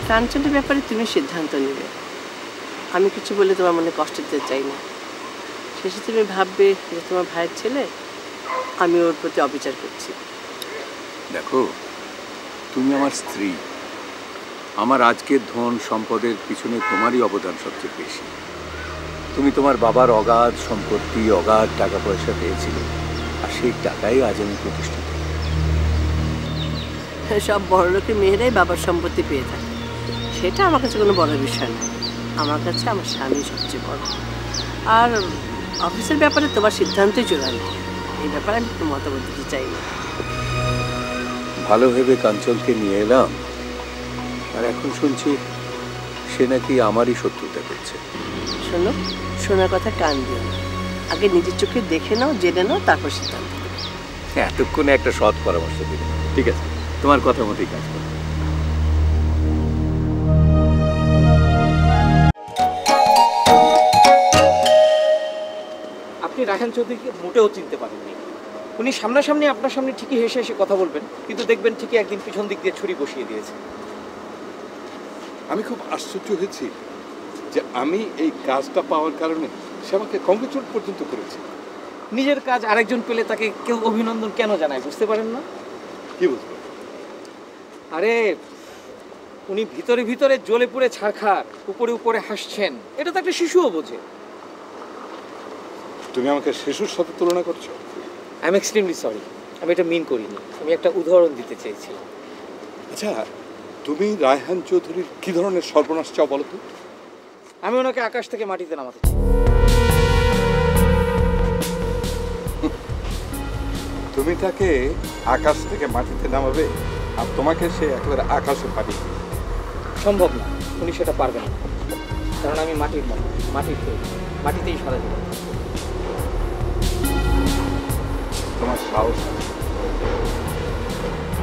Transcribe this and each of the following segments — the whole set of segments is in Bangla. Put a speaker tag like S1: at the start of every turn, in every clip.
S1: কাঞ্চনের ব্যাপারে তুমি সিদ্ধান্ত নেবে, আমি কিছু বলে তোমার মনে কষ্ট দিতে চাই না। শেষে তুমি ভাববে যে তোমার ভাইয়ের ছেলে, আমি ওর প্রতি অবিচার করছি।
S2: দেখো, তুমি আমার স্ত্রী, আমার আজকের ধন সম্পদের পিছনে তোমারই অবদান সবচেয়ে বেশি। তুমি তোমার বাবার অগাধ সম্পত্তি, অগাধ টাকা পয়সা পেয়েছিলে, আর সেই টাকাই আজ আমি প্রতিষ্ঠিত।
S1: সব বড় লোকের মেয়েরাই বাবার সম্পত্তি পেয়ে থাকে, সেটা আমার কাছে কোনো বড় বিষয় না। আমার কাছে আমার স্বামী সবচেয়ে বড়। আর অফিসের ব্যাপারে তোমার সিদ্ধান্তই চূড়ান্ত, এই ব্যাপারে আমি কোনো মতামত দিতে চাই না।
S2: ভালো ভেবে কাঞ্চনকে নিয়ে এলাম, আর এখন শুনছি সে নাকি আমারই শত্রুতা করছে।
S1: শোনো, শোনার কথা কান দিও না, আগে নিজের চোখে দেখে নাও, জেনে নাও, তারপর সিদ্ধান্ত নেবে।
S2: এতক্ষণে একটা সৎ পরামর্শ দিলে। ঠিক আছে, তোমার কথা মতোই কাজ করো।
S3: আপনি রায়হান চৌধুরীকে মোটেও চিনতে পারেননি। উনি সামনাসামনি আপনার সামনে ঠিকই হেসে হেসে কথা বলবেন, কিন্তু দেখবেন ঠিকই একদিন পিছন দিক দিয়ে ছুরি বসিয়ে দিয়েছে।
S4: আমি খুব আশ্চর্য হয়েছি যে আমি এই কাজটা পাওয়ার কারণে সে আমাকে কংগ্রেচুলেট পর্যন্ত করেছে।
S3: নিজের কাজ আরেকজন পেলে তাকে কেউ অভিনন্দন কেন জানায় বুঝতে পারেন না?
S4: কি বুঝবো?
S3: আরে উনি ভিতরে ভিতরে জ্বলে পুড়ে ছারখার, উপরে উপরে হাসছেন, এটা তো একটা শিশুও বোঝে।
S4: তুমি আমাকে শিশুর সাথে তুলনা করছো?
S3: আই এম এক্সট্রিমলি সরি, আমি এটা মিন করিনি। আমি একটা উদাহরণ দিতে চেয়েছিলাম।
S4: আচ্ছা, তুমি রায়হান চৌধুরীর কি ধরনের সর্বনাশ চাও বলো তো?
S3: আমি ওনাকে আকাশ থেকে মাটিতে নামাতে চাই।
S4: তুমি তাকে আকাশ থেকে মাটিতে নামাবে, আর তোমাকে সে একেবারে আকাশে পাঠিয়ে দেবে?
S3: সম্ভব না, উনি সেটা পারবেন না, কারণ আমি মাটির মানুষ, মাটির তৈরি, মাটিতেই সারা জীবন।
S4: তোমার সাহস,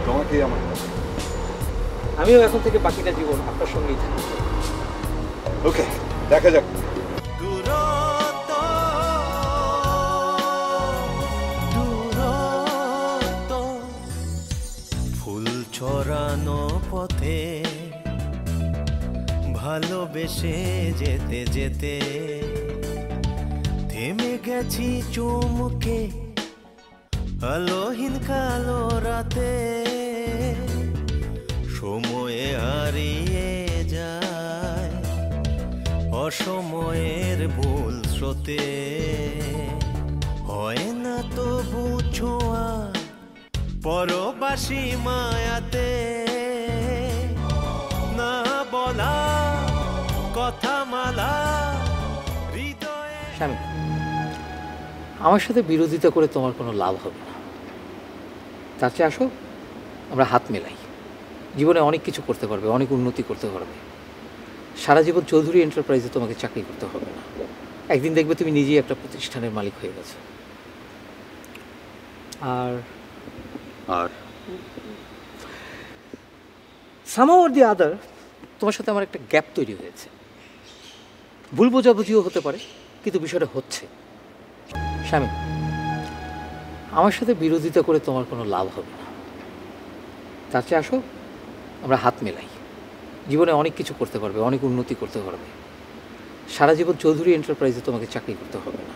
S4: তোমাকেই আমার।
S3: আমিও এখন থেকে বাকিটা জীবন আপনার সঙ্গেই থাকি।
S4: ওকে, দেখা যাক।
S5: ফুল ছড়ানো পথে ভালোবেসে যেতে যেতে থেমে গেছি চুমুকে আলোহীন কালো রাতে। সময়ে হারিয়ে যায় অসময়ের ভুল স্রোতে, হয় না তো বুঝোয়া পরবাসী মায়াতে। না বলা কথা মালা হৃদয়ে।
S3: স্বামী, আমার সাথে বিরোধিতা করে তোমার কোনো লাভ হবে না। তার চেয়ে আসো আমরা হাত মেলাই, জীবনে অনেক কিছু করতে পারবে, অনেক উন্নতি করতে পারবে। সারা জীবন চৌধুরী এন্টারপ্রাইজে তোমাকে চাকরি করতে হবে না, একদিন দেখবে তুমি নিজেই একটা প্রতিষ্ঠানের মালিক হয়ে গেছো। আর
S2: আর
S3: সামহাউ অর দি আদার তোমার সাথে আমার একটা গ্যাপ তৈরি হয়েছে। ভুল বোঝাবুঝিও হতে পারে, কিন্তু বিষয়টা হচ্ছে। স্বামী, আমার সাথে বিরোধিতা করে তোমার কোনো লাভ হবে না। তার চেয়ে আসো আমরা হাত মেলাই, জীবনে অনেক কিছু করতে পারবে, অনেক উন্নতি করতে পারবে। সারা জীবন চৌধুরী এন্টারপ্রাইজে তোমাকে চাকরি করতে হবে না,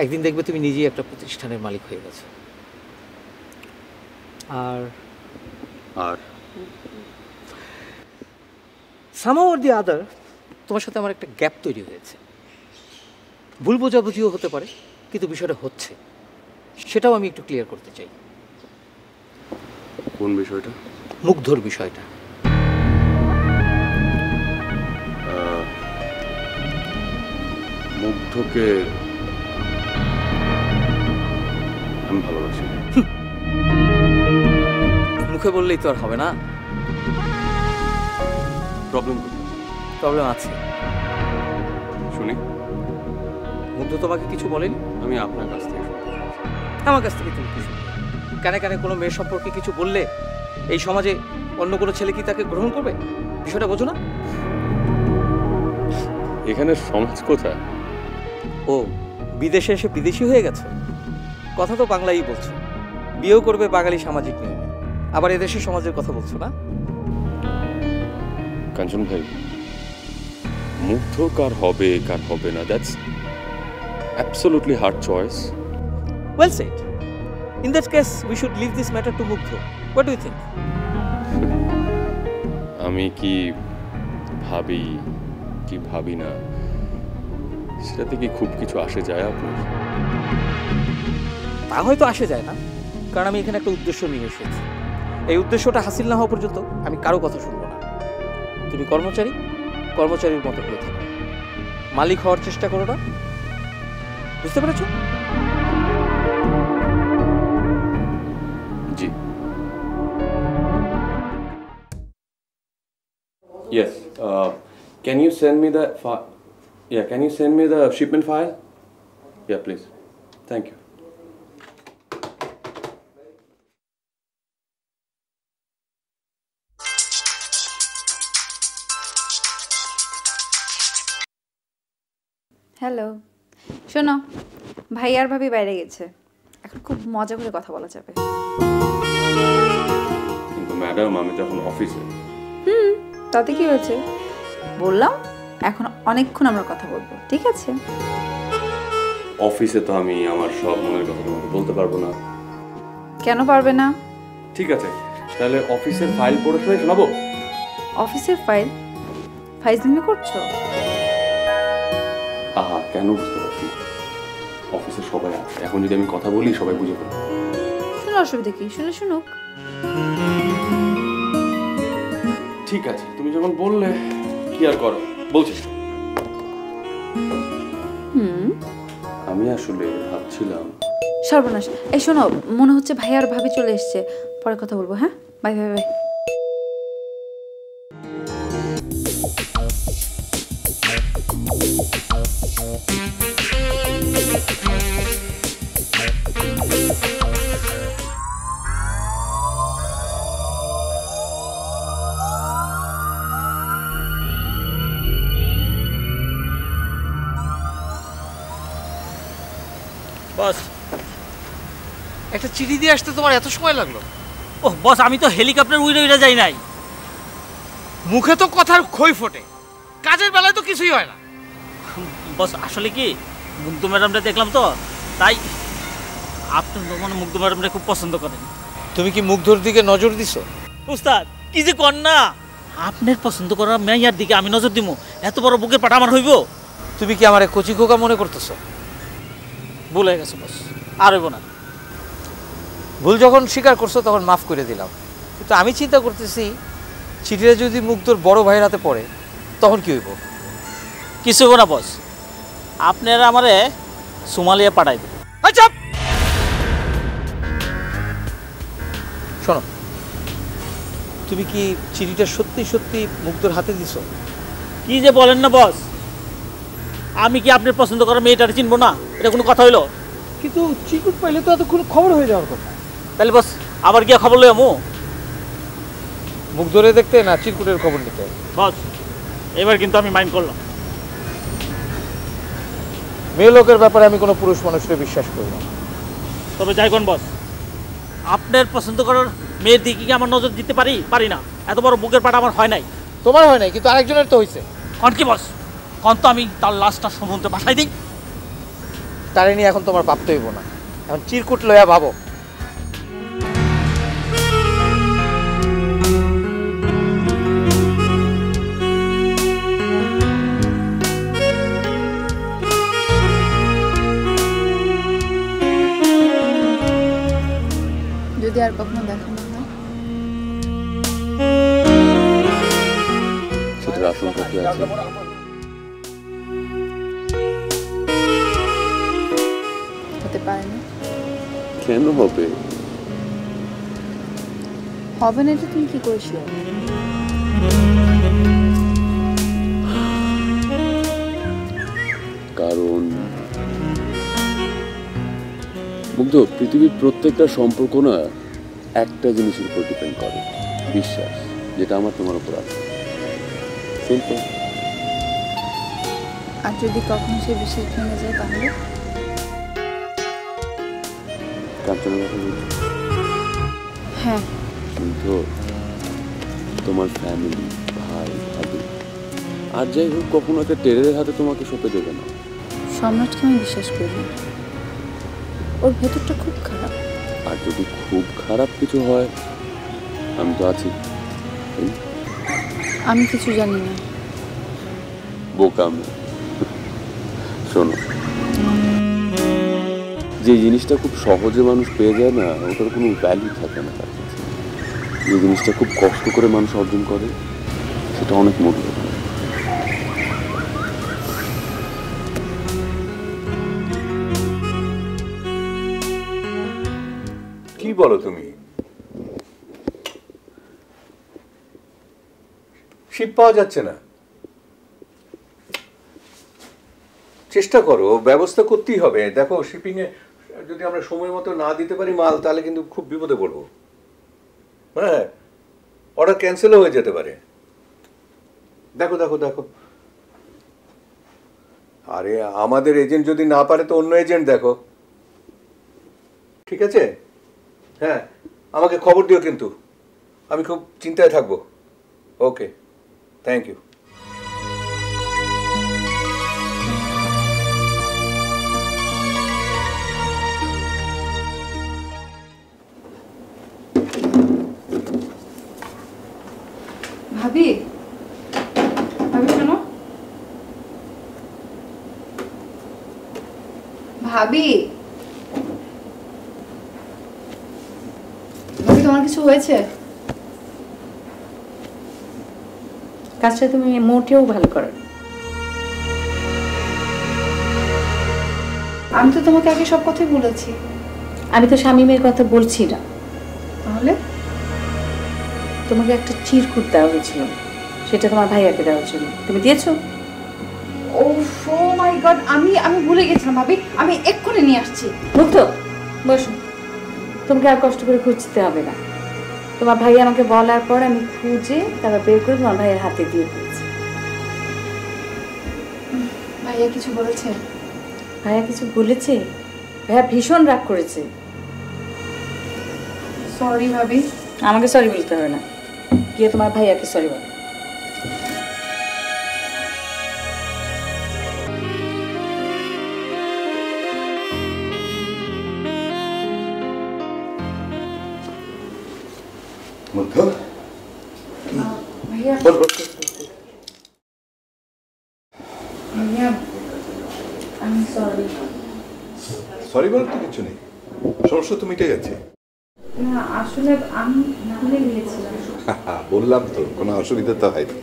S3: একদিন দেখবে তুমি নিজেই একটা প্রতিষ্ঠানের মালিক হয়ে গেছো। আর
S2: আর
S3: সামহাউ অর দি আদার তোমার সাথে আমার একটা গ্যাপ তৈরি হয়েছে। ভুল বোঝাবুঝিও হতে পারে, কিন্তু বিষয়টা হচ্ছে, সেটাও আমি একটু ক্লিয়ার করতে চাই।
S2: কোন বিষয়টা?
S3: মুগ্ধর বিষয়টা।
S2: মুগ্ধকে আমি ভালোবাসি।
S3: মুখে বললেই তো আর হবে না।
S2: প্রবলেম
S3: প্রবলেম আছে।
S2: শুনি।
S3: মুগ্ধ তোমাকে কিছু বলেনি?
S2: আমি আপনার কাছ থেকে শুনতে চাই।
S3: আমার কাছ থেকে তুমি কিছু কানে কানে কোনো মেয়ের সম্পর্কে কিছু বললে এই সমাজে অন্য কোনো ছেলে কি তাকে গ্রহণ করবে? বিষয়টা বোঝো না?
S2: এখানে সমাজ কোথায়?
S3: ও বিদেশে এসে বিদেশি হয়ে গেছে? কথা তো বাংলাই বলছো, বিয়েও করবে বাঙালি সামাজিক নিয়মে, আবার এদেশের সমাজের কথা বলছো না?
S6: কাঞ্চন ভাই, মুগ্ধ কার হবে কার হবে না, that's absolutely hard choice.
S3: Well said. In that case, we should leave this matter to Mugdho. What do you think?
S6: আমি কি ভাবি কি ভাবি না সেটাতে কি খুব কিছু আসে যায় আপনার?
S3: তা হয়তো আসে যায় না, কারণ আমি এখানে একটা উদ্দেশ্য নিয়ে এসেছি। এই উদ্দেশ্যটা হাসিল না হওয়া পর্যন্ত আমি কারো কথা শুনবো না। তুমি কর্মচারী, কর্মচারীর মতো হয়ে থাকো, মালিক হওয়ার চেষ্টা করো না। বুঝতে পেরেছো?
S6: জি। Yes. Can you send me the file? Yeah, can you send me the shipment file? Yeah, please. Thank you.
S7: Hello, শোনো, ভাই আর ভাবি বাইরে গেছে, এখন খুব মজা করে কথা বলা যাবে।
S6: কিন্তু ম্যাডাম, আমি তো এখন অফিসে।
S7: তাতে কি হয়েছে? বললাম এখন অনেকক্ষণ আমরা কথা বলবো, ঠিক আছে?
S6: অফিসে তো আমি আমার সব মনের কথা তোমাকে বলতে পারবো না।
S7: কেন পারবে না?
S6: ঠিক আছে, তাহলে অফিসের ফাইল পড়ে শুনে শোনাবো।
S7: অফিসের ফাইল? ফাইজলামি করছো?
S6: আহা, কেন বুঝতে পারছি না? অফিসে সবাই আছে, এখন যদি আমি কথা বলি সবাই বুঝে ফেলবে।
S7: শুনো, অসুবিধা কি? শুনে শুনুক।
S6: ঠিক আছে, তুমি যখন বললে কি আর করো, বলছি। আমি আসলে ভাবছিলাম।
S7: সর্বনাশ, এই শোনো, মনে হচ্ছে ভাই আর ভাবি চলে এসছে, পরে কথা বলবো। হ্যাঁ, বাই বাই বাই।
S3: বস, একটা চিঠি দিয়ে আসতে তোমার এত সময় লাগলো?
S8: ওহ বস, আমি তো হেলিকপ্টার উড়ে উড়ে যাই নাই।
S3: মুখে তো কথার খই ফোটে, কাজের বেলায় তো কিছুই হয় না।
S8: বস আসলে কি, মুগ্ধ ম্যাডামটা দেখলাম তো, তাই আপনি তো মানে মুগ্ধ ম্যাডামটা খুব পছন্দ করেন।
S3: তুমি কি মুগ্ধর দিকে নজর দিছো?
S8: উস্তাদ কি যে কর না, আপনার পছন্দ করার মেয়ার দিকে আমি নজর দিব? এত বড় বুকের পাটা আমার হইব?
S3: তুমি কি আমার কচি খোকা মনে করতেছো?
S8: ভুল হয়ে গেছে বস, আর হইব না।
S3: ভুল যখন স্বীকার করছো তখন মাফ করে দিলাম, কিন্তু আমি চিন্তা করতেছি চিঠিটা যদি মুগ্ধর বড় ভাইয়ের হাতে পড়ে তখন কি হইব?
S8: কিছু হইব না বস, আপনারা আমারে সোমালিয়া পাঠাইব।
S3: আচ্ছা শোনো, তুমি কি চিঠিটা সত্যি সত্যি মুগ্ধর হাতে দিছো?
S8: কি যে বলেন না বস, আমি কি আপনার পছন্দ করা মেয়েটারে চিনবো না? এটা কোনো কথা হইলো?
S3: কিন্তু চিকুট পাইলে তো এতক্ষণ খবর হয়ে যাওয়ার কথা।
S8: তাহলে বস আবার গিয়া খবর লই আমু?
S3: মুগ্ধরে দেখতে না চিরকুটের খবর নিতে?
S8: বস এবার কিন্তু আমি মাইন্ড করলাম।
S3: মেয়ে লোকের ব্যাপারে আমি কোনো পুরুষ মানুষকে বিশ্বাস করি না।
S8: তবে যাই কোন বস, আপনার পছন্দ করার মেয়ের দিকে কি আমার নজর দিতে পারি না? এত বড় বুকের পাটা আমার হয় নাই।
S3: তোমার হয় নাই, কিন্তু আরেকজনের তো হয়েছে।
S8: কন কি বস, কন তো আমি তার লাশটা সমুদ্রে ভাসাই দিই।
S3: তারে নিয়ে এখন তোমার ভাবতে হইব না, এখন চিরকুট লইয়া ভাবো।
S7: যদি আর কখনো দেখা না হয়,
S6: সেটার আশঙ্কা কি আছে?
S7: হতে পারে না।
S6: কেন হবে?
S7: হবে না, এটা তুমি কি করে শিওর?
S6: কারণ মুগ্ধ, পৃথিবীর প্রত্যেকটা সম্পর্ক না একটা জিনিসের উপর ডিপেন্ড করে, বিশ্বাস, যেটা আমার তোমার উপর আছে। সিম্পল।
S7: আর যদি কখনো সে বিশ্বাস ভেঙে যায় তাহলে?
S6: কাঞ্চনের কথা বলছি।
S7: হ্যাঁ।
S6: কিন্তু তোমার ফ্যামিলি, ভাই ভাবি, আর যাই হোক কখনো একটা টেরের হাতে তোমাকে সঁপে দেবে না।
S7: সম্রাটকে আমি বিশ্বাস করি না, ওর ভেতরটা খুব খারাপ।
S6: আর যদি খুব খারাপ কিছু হয়, আমি তো আছি।
S7: আমি কিছু জানি না।
S6: বোকাম। শোনো, যে জিনিসটা খুব সহজে মানুষ পেয়ে যায় না, ওটার কোনো ভ্যালু থাকে না তার কাছে। যে জিনিসটা খুব কষ্ট করে মানুষ অর্জন করে, সেটা অনেক মূল্যবান।
S2: কি বলো তুমি? শিপ পাওয়া যাচ্ছে না? চেষ্টা করো, ব্যবস্থা করতেই হবে। দেখো, শিপিং এ যদি আমরা সময় মতো না দিতে পারি মাল, তাহলে কিন্তু খুব বিপদে পড়বো। হ্যাঁ, অর্ডার ক্যান্সেলও হয়ে যেতে পারে। দেখো দেখো দেখো, আরে আমাদের এজেন্ট যদি না পারে তো অন্য এজেন্ট দেখো, ঠিক আছে? হ্যাঁ, আমাকে খবর দিও কিন্তু, আমি খুব চিন্তায় থাকবো। ওকে, থ্যাংক ইউ।
S7: ভাবি, ভাবি শোনো। ভাবি, ভাবি তোমার কিছু হয়েছে?
S9: কাজটা তুমি মোটেও ভালো করো।
S7: আমি তো তোমাকে আগে সব কথাই বলেছি।
S9: আমি তো শামীমের কথা বলছি না।
S7: তাহলে
S9: তোমাকে একটা চিরকুট দেওয়া হয়েছিল, সেটা তোমার ভাইয়াকে দেওয়ার জন্য। তুমি দিয়েছো?
S7: ও মাই গড, আমি ভুলে গেছিলাম ভাবি, আমি এক্ষুনি নিয়ে আসছি।
S9: মুক্ত, বসো। তোমাকে আর কষ্ট করে খুঁজতে হবে না। তোমার ভাই আমাকে বলার পর আমি খুঁজে তারপর বের করে তোমার ভাইয়ের হাতে দিয়ে দিয়েছি।
S7: ভাইয়া কিছু বলেছে?
S9: ভাইয়া কিছু বলেছে? ভাইয়া ভীষণ রাগ করেছে।
S7: সরি ভাবি।
S9: আমাকে সরি বলতে হবে না, গিয়ে তোমার ভাইয়াকে সরি বলো।
S7: ভাইয়া, ভাইয়া আমি সরি।
S4: সরি বলার তো কিছু নেই, সমস্যা তো মিটে গেছে।
S7: না, আসলে আমি ভুলে গিয়েছিলাম।
S4: বললাম তো, কোনো অসুবিধা তো হয়নি।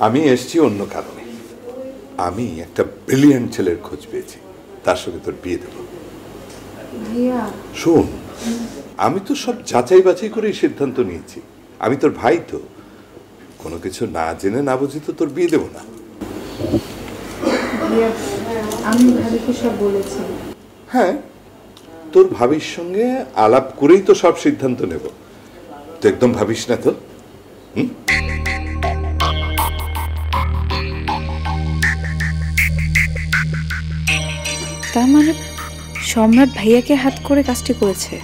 S4: আমি এসছি অন্য কারণে। আমি একটা ব্রিলিয়েন্ট ছেলের খোঁজ পেয়েছি, তার সঙ্গে তোর বিয়ে দেবো।
S7: ভাইয়া
S4: শোন, আমি তো সব যাচাই বাছাই করেই সিদ্ধান্ত নিয়েছি। আমি তোর ভাই, তো কোনো কিছু না জেনে না বুঝে তো তোর বিয়ে দেবো না।
S7: ভাইয়া, আমি ভাবিকে সব বলেছি।
S4: হ্যাঁ, তোর ভাবির সঙ্গে আলাপ করেই তো সব সিদ্ধান্ত নেব। তো একদম ভাবিস না তো?
S7: তার মানে সম্রাট ভাইয়াকে হাত করে কাজটি করেছে।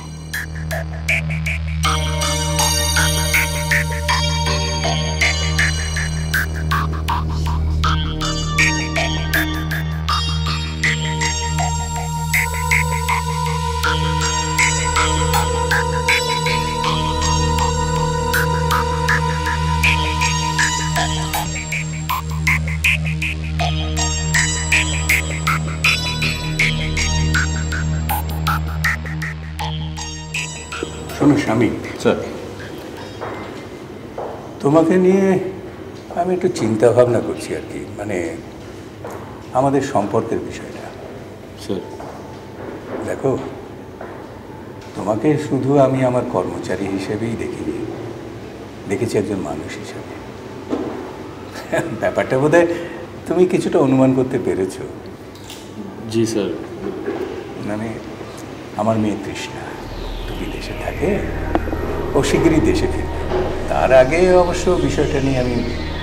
S2: শোনো স্বামী,
S6: স্যার,
S2: তোমাকে নিয়ে আমি একটু চিন্তা ভাবনা করছি আর কি, মানে আমাদের সম্পর্কের বিষয়টা।
S6: স্যার,
S2: দেখো, তোমাকে শুধু আমি আমার কর্মচারী হিসেবেই দেখিনি, দেখেছি একজন মানুষ হিসেবে। ব্যাপারটা বোধহয় তুমি কিছুটা অনুমান করতে পেরেছো।
S6: জি স্যার।
S2: মানে আমার মেয়ে তৃষ্ণা তো বিদেশে থাকে, ও শিগগিরই দেশে ফিরবে। তার আগে অবশ্য বিষয়টা নিয়ে আমি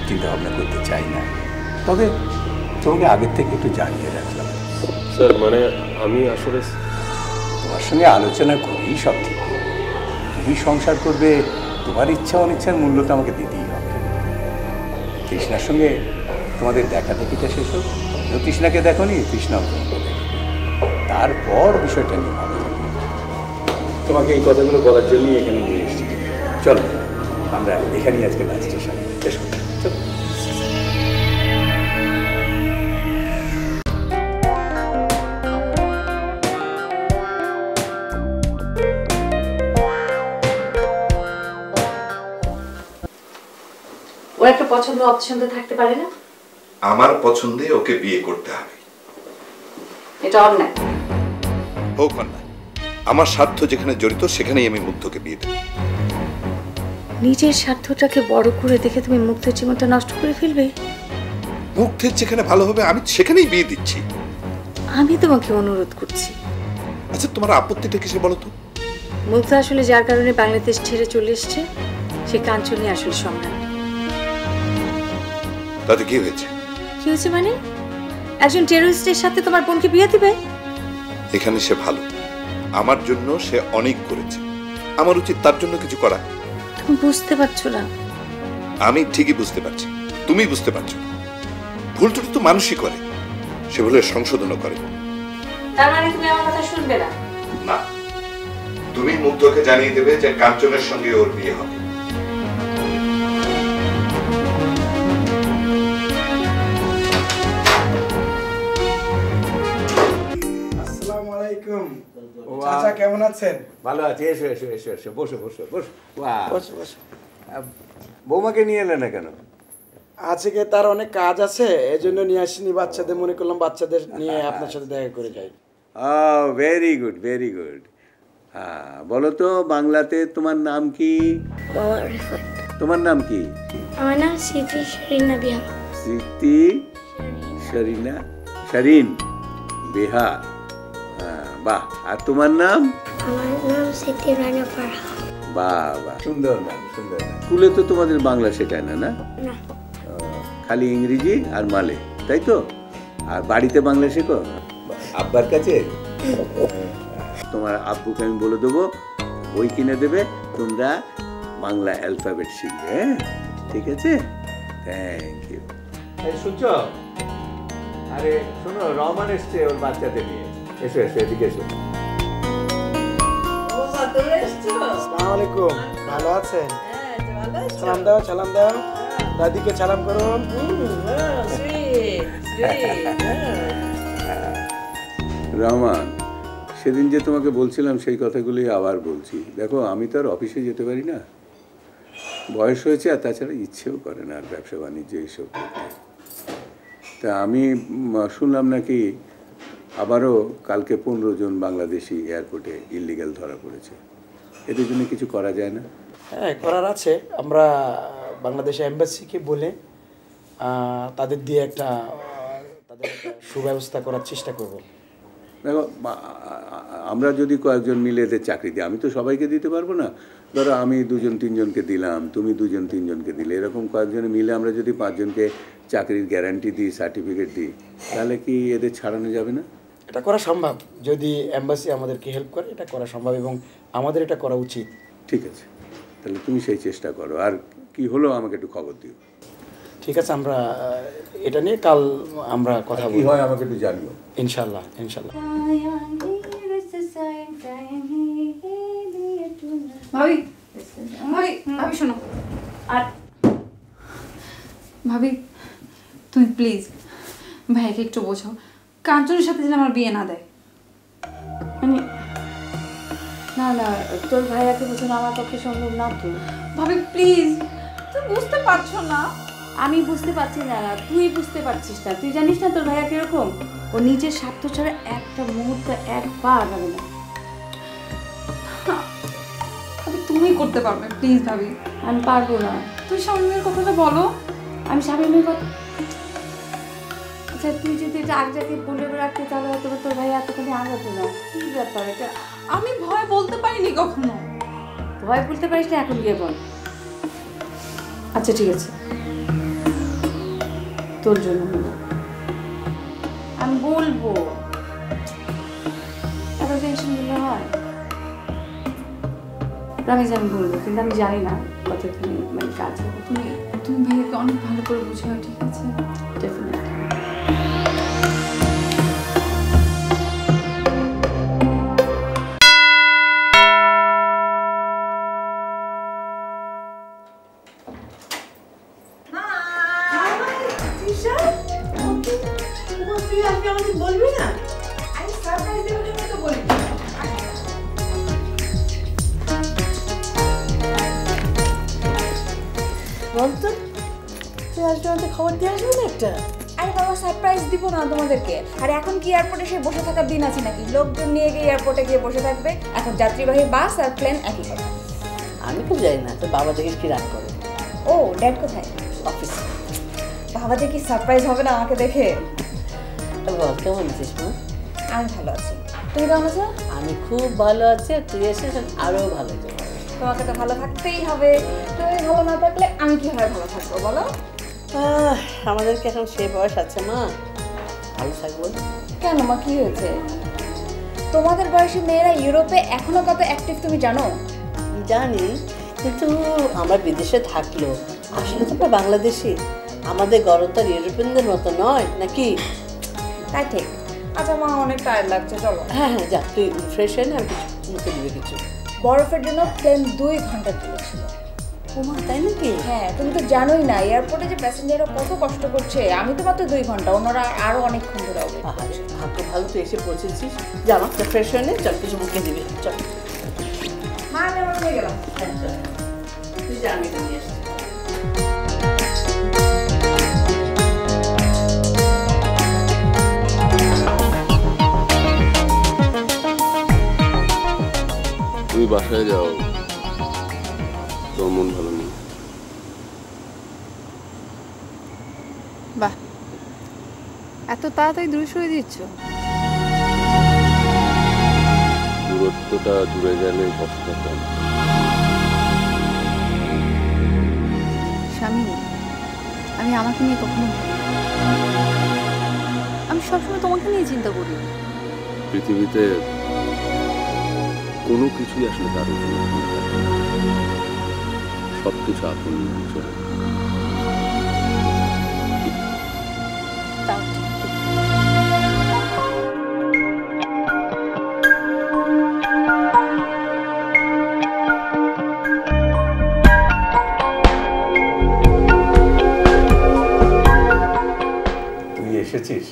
S2: চিন্তা ভাবনা করতে চাই না, তবে তোমাকে আগের থেকে একটু জানিয়ে রাখলাম।
S6: স্যার মানে আমি আসলে
S2: তোমার সঙ্গে আলোচনা করেই সব ঠিক করব। তুমি সংসার করবে, তোমার ইচ্ছা অনিচ্ছার মূল্য তো আমাকে দিতেই হবে। তৃষ্ণার সঙ্গে তোমাদের দেখা দেখিটা শেষ হোক। তৃষ্ণাকে দেখো নি, তৃষ্ণাও তোমাকে দেখো, তারপর বিষয়টা নিয়ে ভালো হবে। তোমাকে এই কথাগুলো বলার জন্যই এখানে নিয়ে এসেছি। চলো আমরা এখানেই আজকে লাস্ট স্টেশন। এসো চলো।
S9: ওর একটা পছন্দ অপছন্দ থাকতে পারে না?
S4: আমার পছন্দে ওকে বিয়ে করতে হবে।
S9: এটা অন্যায়।
S4: হোক না, আমার স্বার্থ যেখানে জড়িত সেখানেই আমি মুগ্ধকে বিয়ে দেব।
S9: নিজের স্বার্থটাকে বড় করে দেখে তুমি মুগ্ধের জীবনটা নষ্ট করে ফেলবে?
S4: মুগ্ধের যেখানে ভালো হবে আমি সেখানেই বিয়ে দিচ্ছি।
S9: আমি তোমাকে অনুরোধ করছি।
S4: আচ্ছা তোমার আপত্তিটা কিসে বলো তো?
S9: মুগ্ধ আসলে যার কারণে বাংলাদেশ ছেড়ে চলে এসছে সে কাঞ্চনই আসল সম্রাট।
S4: তাতে কি হয়েছে?
S9: কি হয়েছে মানে? একজন টেররিস্টের সাথে তোমার বোনকে বিয়ে দিবে?
S4: এখানে সে ভালো, আমার জন্য সে অনেক করেছে, আমার উচিত তার জন্য কিছু করা।
S9: তুমি বুঝতে পারছো না?
S4: আমি ঠিকই বুঝতে পারছি, তুমি বুঝতে পারছো না। ভুল ত্রুটি তো মানুষই করে, সে ভুলের সংশোধনও করে।
S9: তার মানে তুমি আমার কথা শুনবে না?
S4: না, তুমি মুগ্ধকে জানিয়ে দেবে যে কাঞ্চনের সঙ্গে ওর বিয়ে হবে।
S10: আসসালামু আলাইকুম। চাচা কেমন আছেন?
S2: ভালো আছি। এসো এসো এসো এসো, বসো বসো বসো।
S10: বসো বসো।
S2: বৌমাকে নিয়ে এলে না কেন?
S10: আজকে তার অনেক কাজ আছে, এজন্য নিয়ে আসিনি। বাচ্চাদের মনে করলাম বাচ্চাদের নিয়ে আপনার সাথে দেখা করে যাই।
S2: Very good very good. হ্যাঁ বলো তো, বাংলাতে তোমার নাম কি? তোমার নাম কি?
S11: আমার নাম স্মৃতি শরীনা বিহা।
S2: স্মৃতি শরীনা শরীন বিহা। বাহ। আর তোমার নাম?
S11: আমার নাম স্মৃতি রানা ফারহা।
S2: বাহ বাহ, সুন্দর নাম সুন্দর নাম। স্কুলে তো তোমাদের বাংলা শেখায় না? না, খালি ইংরেজি আর মালে, তাই তো? আর বাড়িতে বাংলা শেখো আব্বার কাছে? তোমার আব্বুকে আমি বলে দেবো, বই কিনে দেবে, তোমরা বাংলা অ্যালফাবেট শিখবে। হ্যাঁ ঠিক আছে, থ্যাংক ইউ। শুনছ? আরে শোনো, রহমান এসছে ওর বাচ্চাদের নিয়ে। এসো এসো, এদিকে এসো।
S10: আসসালামু আলাইকুম। ভালো আছেন? সালাম দাও সালাম দাও, দাদিকে সালাম করো।
S2: রহমান, সেদিন যে তোমাকে বলছিলাম সেই কথাগুলি আবার বলছি। দেখো, আমি তো আর অফিসে যেতে পারি না, বয়স হয়েছে, আর তাছাড়া ইচ্ছেও করে না আর ব্যবসা বাণিজ্য এইসব করতে। তা আমি শুনলাম নাকি আবারও কালকে 15 জন বাংলাদেশি এয়ারপোর্টে ইলিগাল ধরা পড়েছে। এদের জন্য কিছু করা যায় না?
S10: হ্যাঁ করার আছে। আমরা বাংলাদেশের এম্বাসিকে বলে তাদের দিয়ে তাদের সুব্যবস্থা করার চেষ্টা করব।
S2: দেখো, আমরা যদি কয়েকজন মিলে এদের চাকরি দিই, আমি তো সবাইকে দিতে পারবো না। ধরো আমি 2-3 জনকে দিলাম, তুমি 2-3 জনকে দিলে, এরকম কয়েকজনে মিলে আমরা যদি 5 জনকে চাকরির গ্যারান্টি দিই, সার্টিফিকেট দিই, তাহলে কি এদের ছাড়ানো যাবে না?
S10: এটা করা সম্ভব, যদি এম্বাসি আমাদেরকে হেল্প করে। এটা করা সম্ভব এবং আমাদের এটা করা উচিত।
S2: ঠিক আছে, তাহলে তুমি সেই চেষ্টা করো। আর কি হলো আমাকে একটু খবর দিও।
S10: ঠিক আছে, আমরা এটা নিয়ে কাল আমরা কথা বলবো।
S2: কি হয় আমাকে একটু জানিও।
S10: ইনশাল্লাহ ইনশাল্লাহ।
S7: ভাবি ভাবি ভাবি শোনো। আর ভাবি তুমি প্লিজ ভাইকে একটু বোঝাও, কাঞ্চনের সাথে যেন আমার বিয়ে না দেয়। মানে
S9: না না, তোর ভাইয়াকে বোঝানো আমার পক্ষে সম্ভব না। তো
S7: ভাবি প্লিজ, তুমি বুঝতে পারছো না?
S9: আমি বুঝতে পারছি না, তুই বুঝতে পারছিস না। তুই জানিস না তোর ভাইয়া কিরকম? ও নিজের স্বার্থ ছাড়া একটা মুহূর্ত এক পা আগাবে না।
S7: ভাবি তুমি করতে পারবে প্লিজ। ভাবি
S9: আমি পারবো না।
S7: তুই শামিমের কথাটা বলো।
S9: আমি শামিমের কথা, আচ্ছা তুই যদি এটা আগজাকে বলে রাখতে তাহলে হয়তো তোর ভাই এতখানি আগাতো না। কি ব্যাপার এটা?
S7: আমি ভয় বলতে পারিনি কখনো।
S9: ভয় বলতে পারিস না, এখন গিয়ে বল। আচ্ছা ঠিক আছে, তোর জন্য আমি বলবো। এত টেনশন নিলে হয়? আমি বলবো, কিন্তু আমি জানি না কতক্ষণ মানে কাজ হবে।
S7: তুমি তুমি ভাইয়াকে অনেক ভালো করে বুঝাও, ঠিক আছে?
S1: বলবি না? বলতো তুই আসবে আমাদের খবর দিয়ে আসবে না একটা?
S9: আরে বাবা, সারপ্রাইজ দিব না তোমাদেরকে। আর এখন কি এয়ারপোর্টে সে বসে থাকার দিন আছে নাকি? লোকজন নিয়ে গিয়ে এয়ারপোর্টে গিয়ে বসে থাকবে। এখন যাত্রীবাহী বাস আর প্লেন একই কথা।
S1: আমি তো যাই না, তো বাবা দেখে কি রাগ করে?
S9: ও ড্যাড কোথায়?
S1: অফিস।
S9: বাবা দেখি সারপ্রাইজ হবে না আমাকে দেখে?
S1: বল কেমন আছিস মা?
S9: আমি ভালো আছি, তুমি কেমন আছো?
S1: আমি খুব ভালো আছি, তুই এসেছিস আরো ভালো যাবো।
S9: তোমাকে তো ভালো থাকতেই হবে, তুমি ভালো না থাকলে আমি কিভাবে ভালো থাকবো বলো?
S1: আমাদের কি এখন সে বয়স আছে মা ভালো থাকবো?
S9: কেন মা, কি হয়েছে? তোমাদের বয়সী মেয়েরা ইউরোপে এখনো কত অ্যাক্টিভ তুমি জানো?
S1: জানি, কিন্তু আমরা বিদেশে থাকলো আসলে তো আমরা বাংলাদেশি, আমাদের গরম তো ইউরোপিয়ানদের মতো নয় নাকি?
S9: তাই ঠিক। আচ্ছা মা, অনেক টায়ার্ড লাগছে, চলো।
S1: হ্যাঁ হ্যাঁ, যা তুই ফ্রেশ হয়ে না, আমি মুখে দিবে কিছু।
S9: বরফের জন্য প্লেন 2 ঘন্টা ছিল।
S1: ওমা তাই নাকি?
S9: হ্যাঁ, তুমি তো জানোই না এয়ারপোর্টে যে প্যাসেঞ্জাররা কত কষ্ট করছে। আমি তো মাত্র 2 ঘন্টা, ওনারা আরো অনেকক্ষণ ধরে হবে।
S1: ভাগ্য ভালো তুই এসে পৌঁছেছিস। যা আমার তো ফ্রেশ হয়ে নে, চল কিছু মুখে দিবি, চল।
S9: মা আমি আমার হয়ে গেলাম।
S1: হ্যাঁ চল, তুই যা, আমি নিয়ে আসছি।
S6: তুমি বাসায় যাও, তোর মন ভালো নেই।
S7: বাহ, এত তাড়াতাড়ি দূরে সরে দিচ্ছ?
S6: দূরত্বটা দূরে গেলে কষ্টটা কম।
S7: স্বামী, আমি আমাকে নিয়ে কখনো ভাবি না। আমি সবসময় তোমাকে নিয়ে চিন্তা করি।
S6: পৃথিবীতে কোনো কিছুই আসলে কারোর জন্য সবকিছু আপন চলে।
S7: তাও ঠিক।
S2: তুই এসেছিস,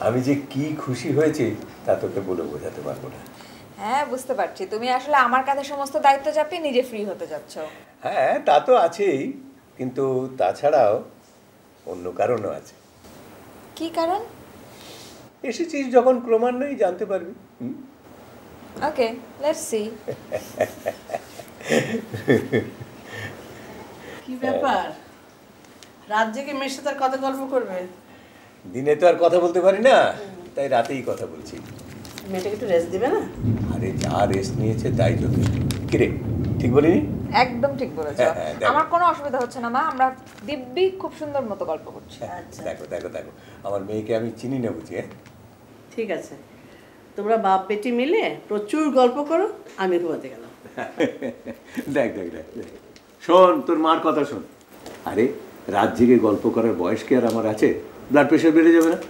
S2: আমি যে কি খুশি হয়েছি তা তোকে বলে বোঝাতে পারবো না।
S9: হ্যাঁ বুঝতে পারছি, তুমি আসলে আমার কাঁধে সমস্ত দায়িত্ব চাপিয়ে নিজে ফ্রি হতে যাচ্ছ।
S2: হ্যাঁ তা তো আছেই, কিন্তু তাছাড়াও অন্য কারণও আছে।
S9: কি কারণ?
S2: এসেছিস যখন ক্রমান্বয়ে জানতে পারবি।
S9: ওকে, লেটস সি।
S1: কি ব্যাপার, রাত জেগে মেয়ের সাথে আর কত গল্প করবে?
S2: দিনে তো আর কথা বলতে পারি না, তাই রাতেই কথা বলছি।
S1: মেয়েটাকে একটু রেস্ট দিবে না?
S2: আরে যা রেস্ট নিয়েছে তাই যথেষ্ট। কিরে ঠিক বলিনি?
S9: একদম ঠিক বলেছো। আমার কোনো অসুবিধা হচ্ছে না মা, আমরা দিব্যি খুব সুন্দর মতো গল্প করছি।
S2: দেখো দেখো দেখো, আমার মেয়েকে আমি চিনি না বুঝি।
S1: ঠিক আছে, তোমরা বাপ বেটি মিলে প্রচুর গল্প করো, আমি ঘুমাতে গেলাম।
S2: দেখ দেখ দেখ দেখ, শোন তোর মার কথা শোন। আরে রাত জেগে গল্প করার বয়স কি আর আমার আছে? ব্লাড প্রেশার বেড়ে যাবে না?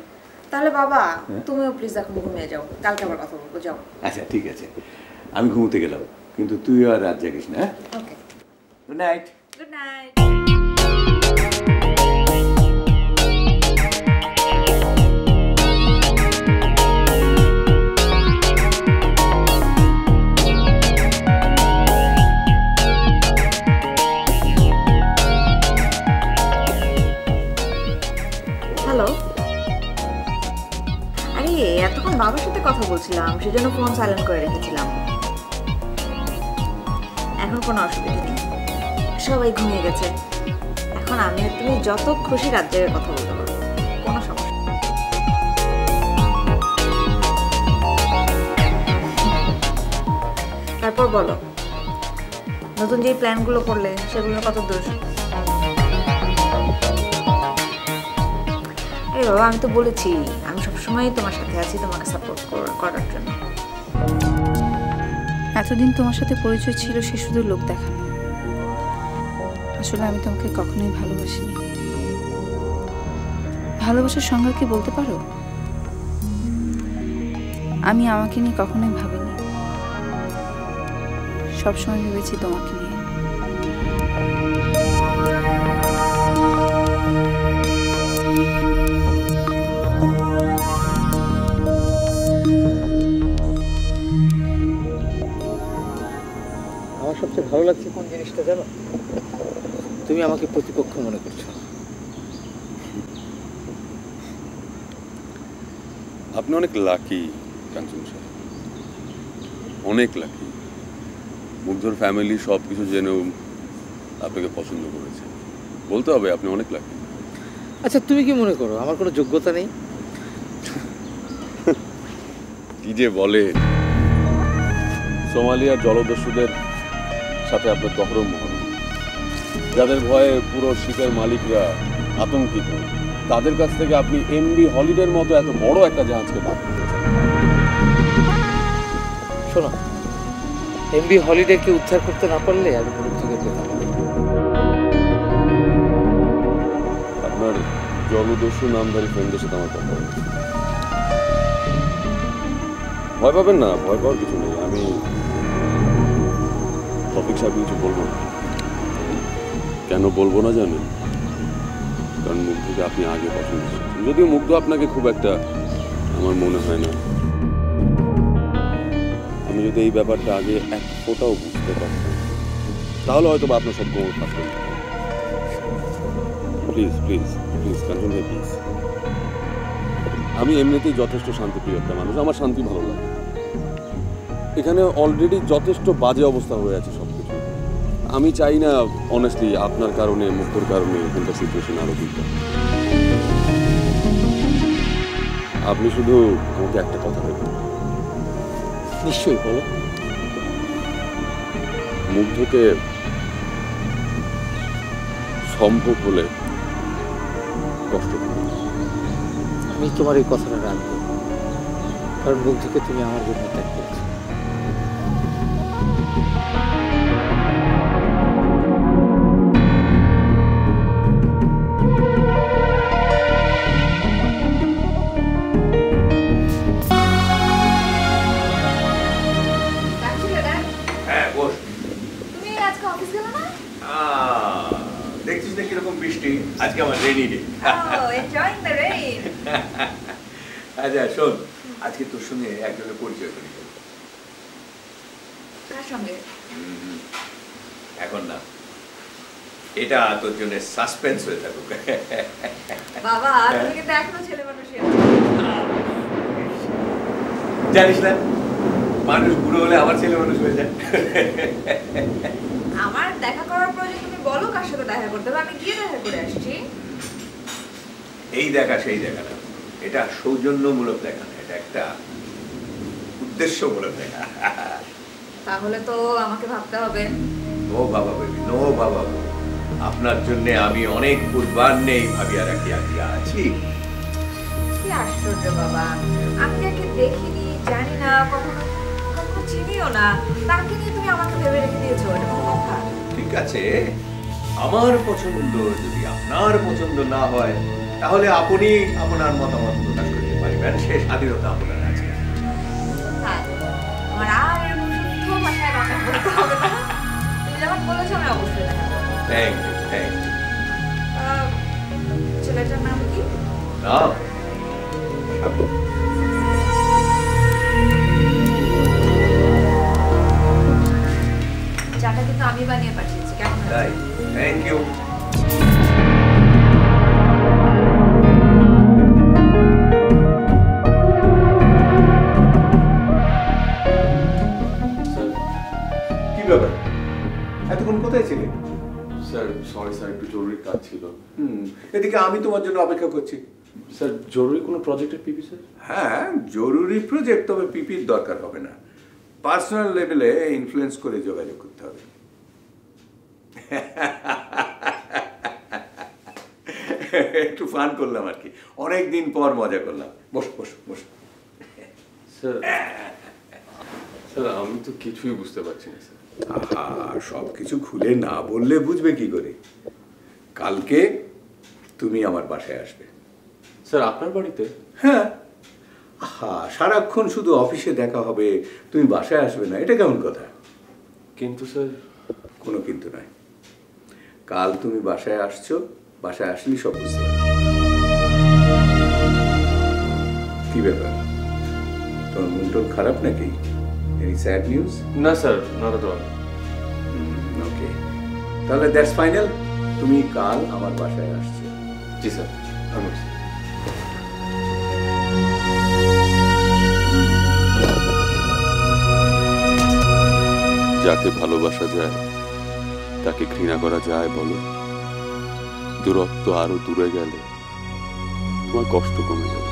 S9: তাহলে বাবা তুমিও প্লিজ এখন ঘুমিয়ে যাও, কালকে আবার কথা বলবো, যাও।
S2: আচ্ছা ঠিক আছে, আমি ঘুমোতে গেলাম, কিন্তু তুই আর রাত জাগিস না।
S9: Okay,
S2: good night.
S9: Good night. Hello, আরে এতক্ষণ বাবার সাথে কথা বলছিলাম, সেজন্য ফোন সাইলেন্ট করে রেখেছিলাম। এখন কোনো অসুবিধা নেই, সবাই ঘুমিয়ে গেছে। এখন আমি আর তুমি যত খুশি রাত জেগে কথা বলতে পারবো, কোনো সমস্যা নেই। তারপর বলো, নতুন যে প্ল্যানগুলো করলে সেগুলো কত দূর? আরে বাবা, আমি তো বলেছি আমি সবসময় তোমার সাথে আছি, তোমাকে সাপোর্ট করার জন্য।
S7: এতদিন তোমার সাথে পরিচয় ছিল সে শুধু লোক দেখানো,
S9: আসলে আমি তোমাকে কখনোই ভালোবাসিনি। ভালোবাসার সংজ্ঞা কি বলতে পারো? আমি আমাকে নিয়ে কখনোই ভাবিনি, সবসময় ভেবেছি তোমাকে নিয়ে।
S3: আমার সবচেয়ে ভালো লাগছে কোন জিনিসটা জানো? তুমি আমাকে প্রতিপক্ষ মনে করছো।
S6: আপনি অনেক লাকি কাঞ্চন সাহেব, অনেক লাকি। মুগ্ধর ফ্যামিলি সব কিছু জেনেও আপনাকে পছন্দ করেছে, বলতে হবে আপনি অনেক লাকি।
S3: আচ্ছা, তুমি কি মনে করো আমার কোনো যোগ্যতা নেই?
S6: কি যে বলে, সোমালিয়ার জলদস্যুদের সাথে আপনার তহরম মহরম, যাদের ভয়ে পুরো শিপের মালিকরা আতঙ্কিত, তাদের কাছ থেকে আপনি এমবি হলিডের মতো এত বড় একটা জাহাজকে বাদ দিয়েছেন।
S3: শোনো, এমবি হলিডেকে উদ্ধার করতে না পারলে আমি মুগ্ধকে পেতাম।
S6: আপনার জলদস্যু নামধারী ফ্রেন্ডের সাথে আমার কথা হবে। ভয় পাবেন না, ভয় পাওয়ার কিছু নেই। আমি টপিক সাহেব কিছু বলবো না। কেন বলবো না জানেন? কারণ মুগ্ধকে আপনি আগে পছন্দ করেছেন, যদিও মুগ্ধ আপনাকে খুব একটা আমার মনে হয় না। আমি যদি এই ব্যাপারটা আগে এক ফোঁটাও বুঝতে পারতাম, তাহলে হয়তো বা আপনার সব গোমর ফাঁসতে। প্লিজ প্লিজ প্লিজ কাঞ্চন ভাই, প্লিজ। আমি এমনিতেই যথেষ্ট শান্তিপ্রিয় একটা মানুষ, আমার শান্তি ভালো লাগে। এখানে অলরেডি যথেষ্ট বাজে অবস্থা হয়ে আছে সব কিছু। আমি চাই না অনেস্টলি আপনার কারণে, মুগ্ধর কারণে এখানকার সিচুয়েশন আরো বিগড়ে। আপনি শুধু আমাকে একটা কথা বলবেন।
S3: নিশ্চয়ই, বলো।
S6: মুগ্ধকে সম্ভব হলে কষ্ট করবেন।
S3: আমি তোমার এই কথাটা রাখবো, কারণ মুগ্ধকে তুমি আমার জন্য ত্যাগ করেছো।
S2: দেখছিস না কিরকম বৃষ্টি, আজকে আমার রেনি ডে। আচ্ছা শোন, আজকে তোর সঙ্গে একজনের পরিচয় করি। এখন না, এটা তোর জন্য সাসপেন্স হয়ে থাকুক।
S12: বাবা, তুমি কিন্তু এখনো ছেলে মানুষই আছো।
S2: জানিস না, মানুষ বুড়ো হলে আবার ছেলে মানুষ হয়ে যায়।
S12: আমার দেখা করার প্রয়োজন, তুমি বলো কার সাথে দেখা করতে হবে, আমি গিয়ে দেখা করে আসছি।
S2: এই দেখা সেই দেখা না, এটা সৌজন্যমূলক দেখা না, এটা একটা উদ্দেশ্যমূলক দেখা।
S12: তাহলে তো আমাকে ভাবতে হবে।
S2: নো বাবা বেবি, নো বাবা, আপনার জন্য আমি অনেক কুরবান নেই ভাবিয়া রাখি আছি।
S12: কি আশ্চর্য বাবা, আমি যাকে দেখিনি, জানি না, কখনো কখনো চিনিও না, তাকে নিয়ে তুমি আমাকে ভেবে রেখে দিয়েছো, এটা কোনো কথা?
S2: ঠিক আছে, আমার পছন্দ যদি আপনার পছন্দ না হয়, তাহলে আপনি আপনার মতামত প্রকাশ করতে পারবেন, সে স্বাধীনতা আপনার আছে।
S12: আমার আর এরকম শুদ্ধ ভাষায় কথা বলতে হবে না, তুমি যখন বলেছো আমি অবশ্যই দেখা করবো।
S2: Thank you, thank you.
S12: ছেলেটার নাম কি?
S2: নাম
S12: চাটা কিন্তু আমি বানিয়ে পাঠিয়েছি, কেমন?
S2: তাই, থ্যাংক ইউ। কি ব্যাপার, এতক্ষণ কোথায় ছিলে?
S6: স্যার সরি স্যার, একটু জরুরি কাজ ছিল।
S2: এদিকে আমি তোমার জন্য অপেক্ষা করছি।
S6: স্যার জরুরি কোনো প্রজেক্টের পিপি স্যার?
S2: হ্যাঁ, জরুরি প্রজেক্ট, তবে পিপির দরকার হবে না, পার্সোনাল লেভেলে ইনফ্লুয়েন্স করে যোগাযোগ করতে হবে। একটু ফান করলাম আর কি, অনেকদিন পর মজা করলাম। বস বস বস।
S6: স্যার স্যার আমি তো কিছুই বুঝতে পারছি না স্যার।
S2: আহা, সব কিছু খুলে না বললে বুঝবে কি করে? কালকে তুমি আমার বাসায় আসবে।
S6: স্যার আপনার বাড়িতে?
S2: হ্যাঁ। হ্যাঁ, সারাক্ষণ শুধু অফিসে দেখা হবে, তুমি বাসায় আসবে না, এটা কেমন কথা?
S6: কিন্তু স্যার।
S2: কোনো কিন্তু নয়। কাল তুমি বাসায় আসছো, বাসায় আসলেই সব বুঝতে পারবে। কি ব্যাপার, তোমার মন টন খারাপ নাকি? Any sad news?
S6: না স্যার, নট এট অল।
S2: ওকে, তাহলে দ্যাটস ফাইনাল। তুমি কাল আমার বাসায় আসছো।
S6: জি স্যার, আমি যাকে ভালোবাসা যায় তাকে ঘৃণা করা যায় বলো? দূরত্ব আরো দূরে গেলে তোমার কষ্ট কমে যাবে।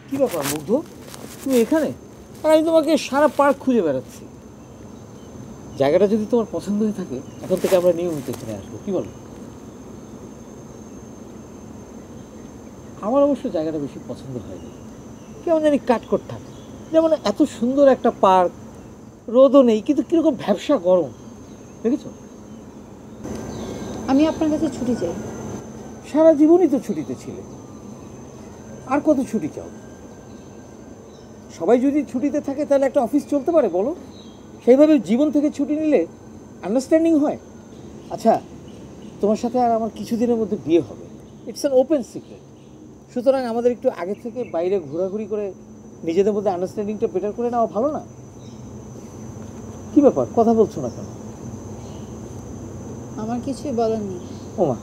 S3: কি ব্যাপার মুগ্ধ, তুমি এখানে? আর আমি তোমাকে সারা পার্ক খুঁজে বেড়াচ্ছি। জায়গাটা যদি তোমার পছন্দ হয়ে থাকে, এখন থেকে আমরা নিয়মিত এখানে আসবো, কি বলো? আমার অবশ্য জায়গাটা বেশি পছন্দ হয়নি, কেমন জানি কাটকট থাকে। যেমন এত সুন্দর একটা পার্ক, রোদও নেই, কিন্তু কিরকম ভ্যাবসা গরম, দেখেছ?
S7: আমি আপনার কাছে ছুটি চাই।
S3: সারা জীবনই তো ছুটিতে ছিলে, আর কত ছুটি চাও? সবাই যদি ছুটিতে থাকে তাহলে একটা অফিস চলতে পারে বলো? সেইভাবে জীবন থেকে ছুটি নিলে আন্ডারস্ট্যান্ডিং হয়। আচ্ছা, তোমার সাথে আর আমার কিছুদিনের মধ্যে বিয়ে হবে, ইটস অ্যান ওপেন সিক্রেট। সুতরাং আমাদের একটু আগে থেকে বাইরে ঘোরাঘুরি করে নিজেদের মধ্যে আন্ডারস্ট্যান্ডিংটা বেটার করে নেওয়া ভালো না? কি ব্যাপার, কথা বলছো না কেন?
S7: আমার কিছুই বলার নেই।
S3: ওমা,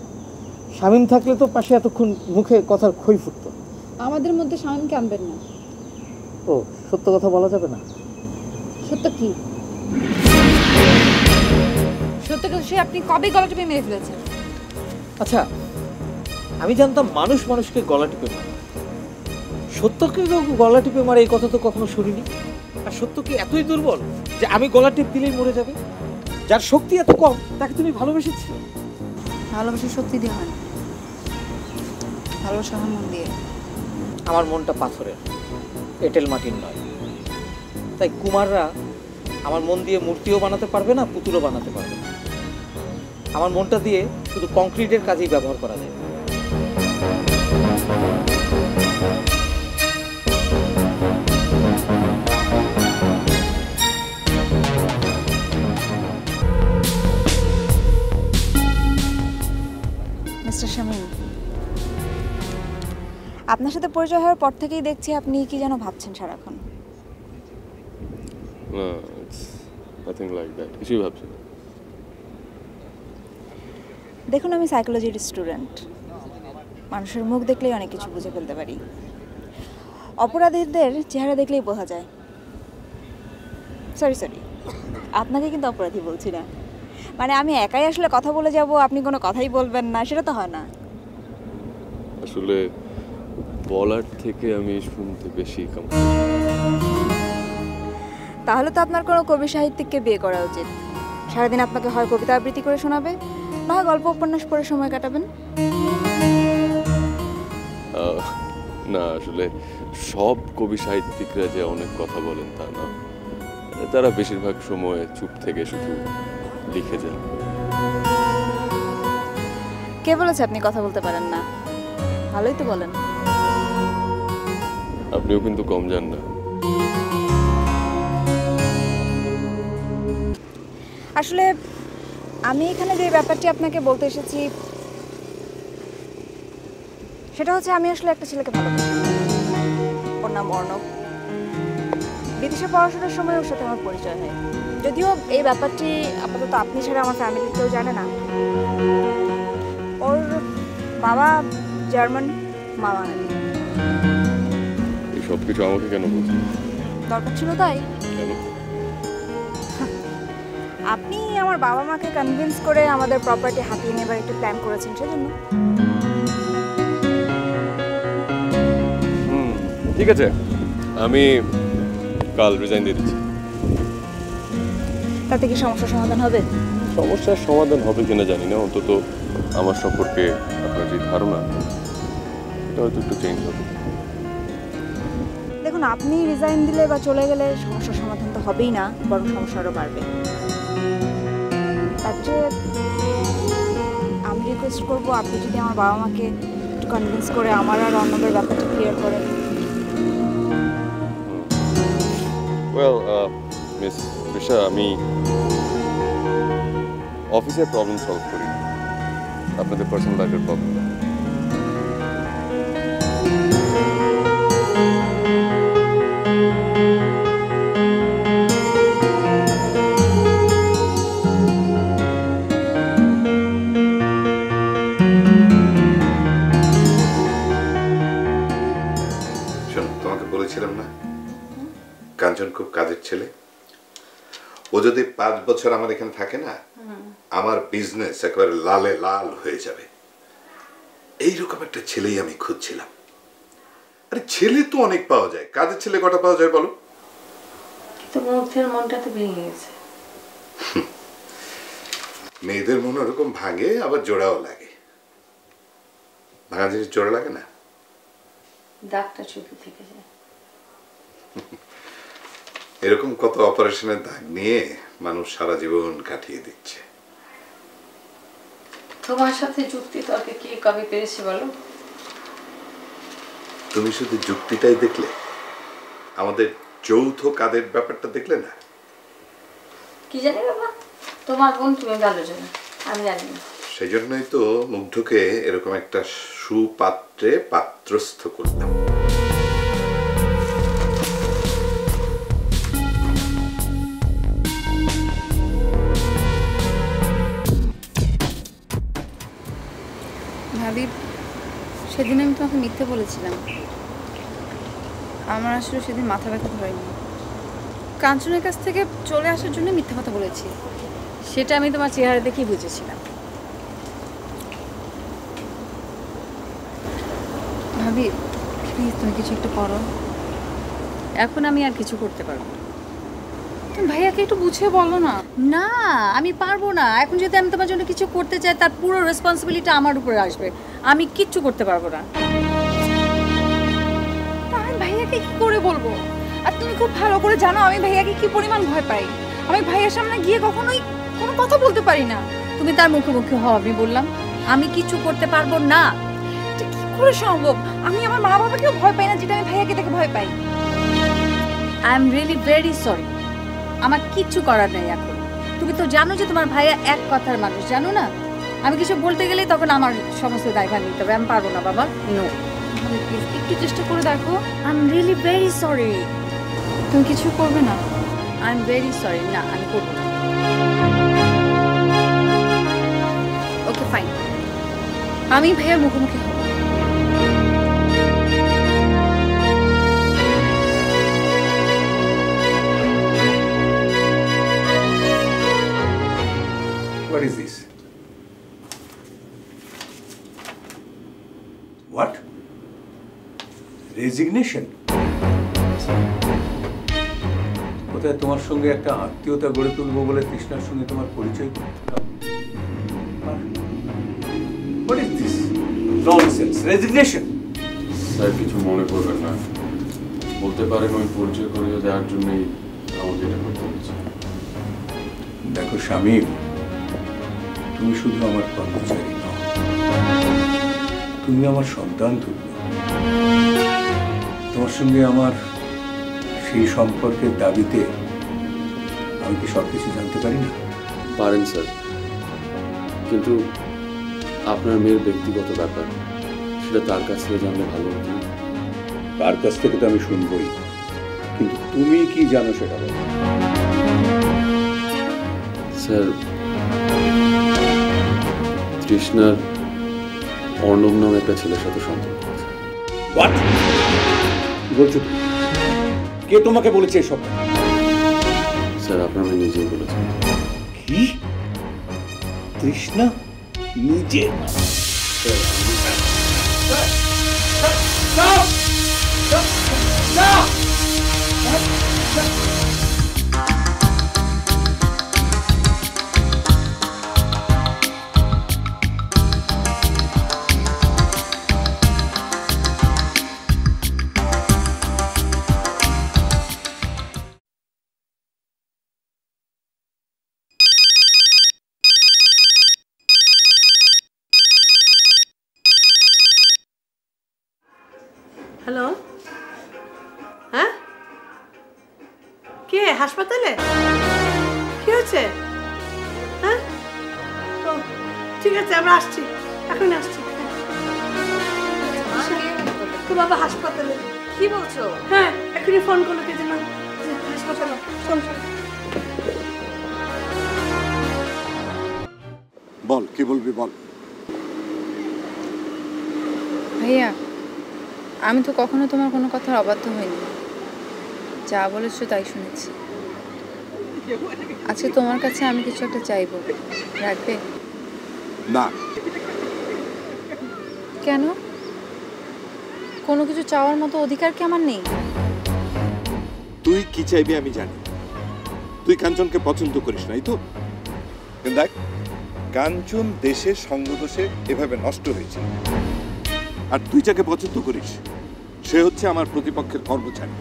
S3: শামীম থাকলে তো পাশে এতক্ষণ মুখে কথার খই ফুটতো।
S7: আমাদের মধ্যে শামীমকে আনবেন না।
S3: ও, সত্য কথা বলা যাবে না?
S7: সত্য কি? সত্য কথা সে আপনি কবে গলা টিপে মেরে ফেলেছেন?
S3: আচ্ছা, আমি জানতাম মানুষ মানুষকে গলা টিপে মারে, সত্যকে গলা টিপে মারে এই কথা তো কখনো শুনিনি। আর সত্য কি এতই দুর্বল যে আমি গলা টিপ দিলেই মরে যাবে? যার শক্তি এত কম তাকে তুমি ভালোবেসেছি?
S7: ভালোবাসা সত্যি দিয়ে হয় না, ভালোবাসা হয় মন দিয়ে।
S3: আমার মনটা পাথরের, এঁটেল মাটির নয়। তাই কুমাররা আমার মন দিয়ে মূর্তিও বানাতে পারবে না, পুতুলও বানাতে পারবে না। আমার মনটা দিয়ে শুধু কংক্রিটের কাজেই ব্যবহার করা যায়।
S12: মিস্টার শামীম, আপনার সাথে পরিচয় হওয়ার পর থেকেই দেখছি আপনি কি যেন ভাবছেন সারাক্ষণ।
S6: নাথিং লাইক দ্যাট, কিছুই ভাবছি না।
S12: দেখুন, আমি সাইকোলজির স্টুডেন্ট, মানুষের মুখ দেখলেই অনেক কিছু বুঝে ফেলতে পারি। অপরাধীদের চেহারা দেখলেই বোঝা যায়। সরি, আপনাকে কিন্তু অপরাধী বলছি না, মানে আমি একাই আসলে কথা বলে যাব, আপনি কোনো কথাই বলবেন না, সেটা তো হয় না।
S6: আসলে বলার থেকে আমি শুনতে বেশি
S12: তাহলে তো আপনার কোনো কবি সাহিত্যিককে বিয়ে করা উচিত। সারাদিন আপনাকে হয় কবিতা আবৃত্তি করে শোনাবে, না হয় গল্প উপন্যাস পড়ে সময় কাটাবেন।
S6: না, আসলে সব কবি সাহিত্যিকরা যে অনেক কথা বলেন তা না, তারা বেশিরভাগ সময় চুপ থেকে শুধু লিখে যান।
S12: কে বলেছে আপনি কথা বলতে পারেন না? ভালোই তো বলেন।
S6: আপনিও কিন্তু কম যান না।
S12: আসলে আমি এখানে যে ব্যাপারটি আপনাকে বলতে এসেছি সেটা হচ্ছে, আমি আসলে একটা ছেলেকে ভালোবাসি। ওর নাম অর্ণব। বিদেশে পড়াশোনার সময় ওর সাথে আমার পরিচয় হয়। যদিও এই ব্যাপারটি আপাতত আপনি ছাড়া আমার ফ্যামিলির কেউ জানে না। ওর বাবা জার্মান, মা বাঙালি।
S6: এই সব কিছু আমাকে কেন বলছেন?
S12: দরকার ছিল তাই। আপনি আমার বাবা মাকে কনভিন্স করে আমাদের প্রপার্টি হাতিয়ে নেবার একটু প্ল্যান করেছেন, সেজন্য।
S6: ঠিক আছে, আমি কাল রিজাইন দিয়ে দিচ্ছি।
S12: তাতে কি সমস্যার সমাধান হবে?
S6: সমস্যার সমাধান হবে কিনা জানি না, অন্তত আমার সম্পর্কে আপনার যে ধারণা এটা হয়তো একটু চেঞ্জ হবে।
S12: দেখুন, এখন আপনি রিজাইন দিলে বা চলে গেলে সমস্যার সমাধান তো হবেই না, বরং সমস্যা আরও বাড়বে। তার চেয়ে আমি রিকোয়েস্ট করবো আপনি যদি আমার বাবা মাকে একটু কনভিন্স করে আমার আর অর্ণবের ব্যাপারটা ক্লিয়ার করেন।
S6: ওয়েল মিস তৃষা, আমি অফিসের প্রবলেম সলভ করি, আপনাদের পার্সোনাল লাইফের প্রবলেম।
S4: বলেছিলাম না কাঞ্চন খুব কাজের ছেলে। ও যদি 5 বছর আমার এখানে থাকে না, আমার বিজনেস একেবারে লালে লাল হয়ে যাবে। এইরকম একটা ছেলেই আমি খুঁজছিলাম। আরে ছেলে তো অনেক পাওয়া যায়, কাজের ছেলে কটা পাওয়া যায় বলো?
S9: কিন্তু মুগ্ধের মনটা তো ভেঙে গেছে।
S4: মেয়েদের মন ওরকম ভাঙে, আবার জোড়াও লাগে। ভাঙা জিনিস জোড়া লাগে না,
S9: দাগটা চোখে থেকে যায়।
S4: এরকম কত অপারেশনের দাগ নিয়ে মানুষ সারা জীবন কাটিয়ে দিচ্ছে।
S9: তোমার সাথে যুক্তি তর্কে কি কবে পেরেছি বলো?
S4: তুমি শুধু যুক্তিটাই দেখলে, আমাদের যৌথ কাজের ব্যাপারটা দেখলে না।
S9: কি জানি বাবা, তোমার বোন তুমি ভালো জানো, আমি জানি না।
S4: সেই জন্যই তো মুগ্ধকে এরকম একটা সুপাত্রে পাত্রস্থ করলাম।
S7: ভাবি, সেদিন আমি তোমাকে মিথ্যে বলেছিলাম। আমার আসলে সেদিন মাথা ব্যথা ধরেনি। কাঞ্চনের কাছ থেকে চলে আসার জন্য মিথ্যা কথা বলেছি, সেটা আমি তোমার চেহারা দেখেই বুঝেছিলাম। ভাবি প্লিজ তুমি কিছু একটু করো। এখন আমি আর কিছু করতে পারবো না। তুমি ভাইয়াকে একটু বুঝিয়ে বলো না। না আমি পারবো না। এখন যদি আমি তোমার জন্য কিছু করতে চাই, তার পুরো রেসপন্সিবিলিটি আমার উপরে আসবে। আমি কিচ্ছু করতে পারবো না। আমি ভাইয়াকে কি করে বলবো? আর তুমি খুব ভালো করে জানো আমি ভাইয়াকে কি পরিমাণ ভয় পাই। আমি ভাইয়ার সামনে গিয়ে কখনোই কোনো কথা বলতে পারি না। তুমি তার মুখোমুখি হও, আমি বললাম আমি কিছু করতে পারবো না। এটা কি করে সম্ভব? আমি আমার মা বাবাকেও ভয় পাই না, যেটা আমি ভাইয়াকে দেখে ভয় পাই। I am really very sorry. আমার কিচ্ছু করার নেই এখন। তুমি তো জানো যে তোমার ভাইয়া এক কথার মানুষ, জানো না? আমি কিছু বলতে গেলেই তখন আমার সমস্ত দায়ভার নিতে হবে। আমি পারবো না বাবা, নো। প্লিজ একটু চেষ্টা করে দেখো। I am really very sorry. তুমি কিছু করবে না? I am very sorry. না আমি করবো না। ওকে ফাইন, আমি ভাইয়ার মুখোমুখি হব।
S2: What is this? What? Resignation? কোথায় তোমার সঙ্গে একটা আত্মীয়তা গড়ে তুলবো বলে তৃষ্ণার সঙ্গে তোমার পরিচয় করতে? What is this? Nonsense. Resignation?
S6: Sir কিছু মনে করবেন না, বলতে পারেন ওই পরিচয় করিয়ে দেওয়ার জন্যই আমাকে এটা করতে হচ্ছে।
S2: দেখো শামীম, তুমি শুধু আমার কর্মচারী নও, তুমি আমার সন্তান তুল্য। তোমার সঙ্গে আমার সেই সম্পর্কের দাবিতে আমি কি সবকিছু জানতে পারি না?
S6: পারেন স্যার, কিন্তু আপনার মেয়ের ব্যক্তিগত ব্যাপার, সেটা তার কাছ থেকে জানলে ভালো হতো।
S2: তার কাছ থেকে তো আমি শুনবই, কিন্তু তুমি কি জানো সেটা বলো।
S6: স্যার, তৃষ্ণার অর্ণব নাম একটা ছেলের সাথে সম্পর্ক আছে।
S2: What? কি বলছো তুমি? কে তোমাকে বলেছে এসব?
S6: স্যার আপনার মেয়ে নিজেই বলেছেন।
S2: কি? তৃষ্ণা নিজে?
S1: হ্যালো, হ্যাঁ কে হাসপাতালে? কি হয়েছে? হ্যাঁ ও ঠিক আছে, আমরা আসছি, এখন আসছি। তো বাবা হাসপাতালে।
S12: কি বলছো?
S1: হ্যাঁ এখনই ফোন করলো কে যেন হাসপাতালে। শোন শোন,
S6: বল কি বলবি বল।
S7: ভাইয়া, আমি তো কখনো তোমার কোনো কথার অবাধ্য হইনি, যা বলেছো তাই শুনেছি। আজকে তোমার কাছে আমি কিছু একটা চাইবো, রাখবে?
S6: না।
S7: কেন? কোনো কিছু চাওয়ার মতো অধিকার কি আমার নেই?
S13: তুই কি চাইবি আমি জানি। তুই কাঞ্চনকে পছন্দ করিস নাই তো? কিন্তু দেখ, কাঞ্চন দেশের সঙ্গদোষে এভাবে নষ্ট হয়েছে, আর তুই যাকে পছন্দ করিস সে হচ্ছে আমার প্রতিপক্ষের কর্মচারী।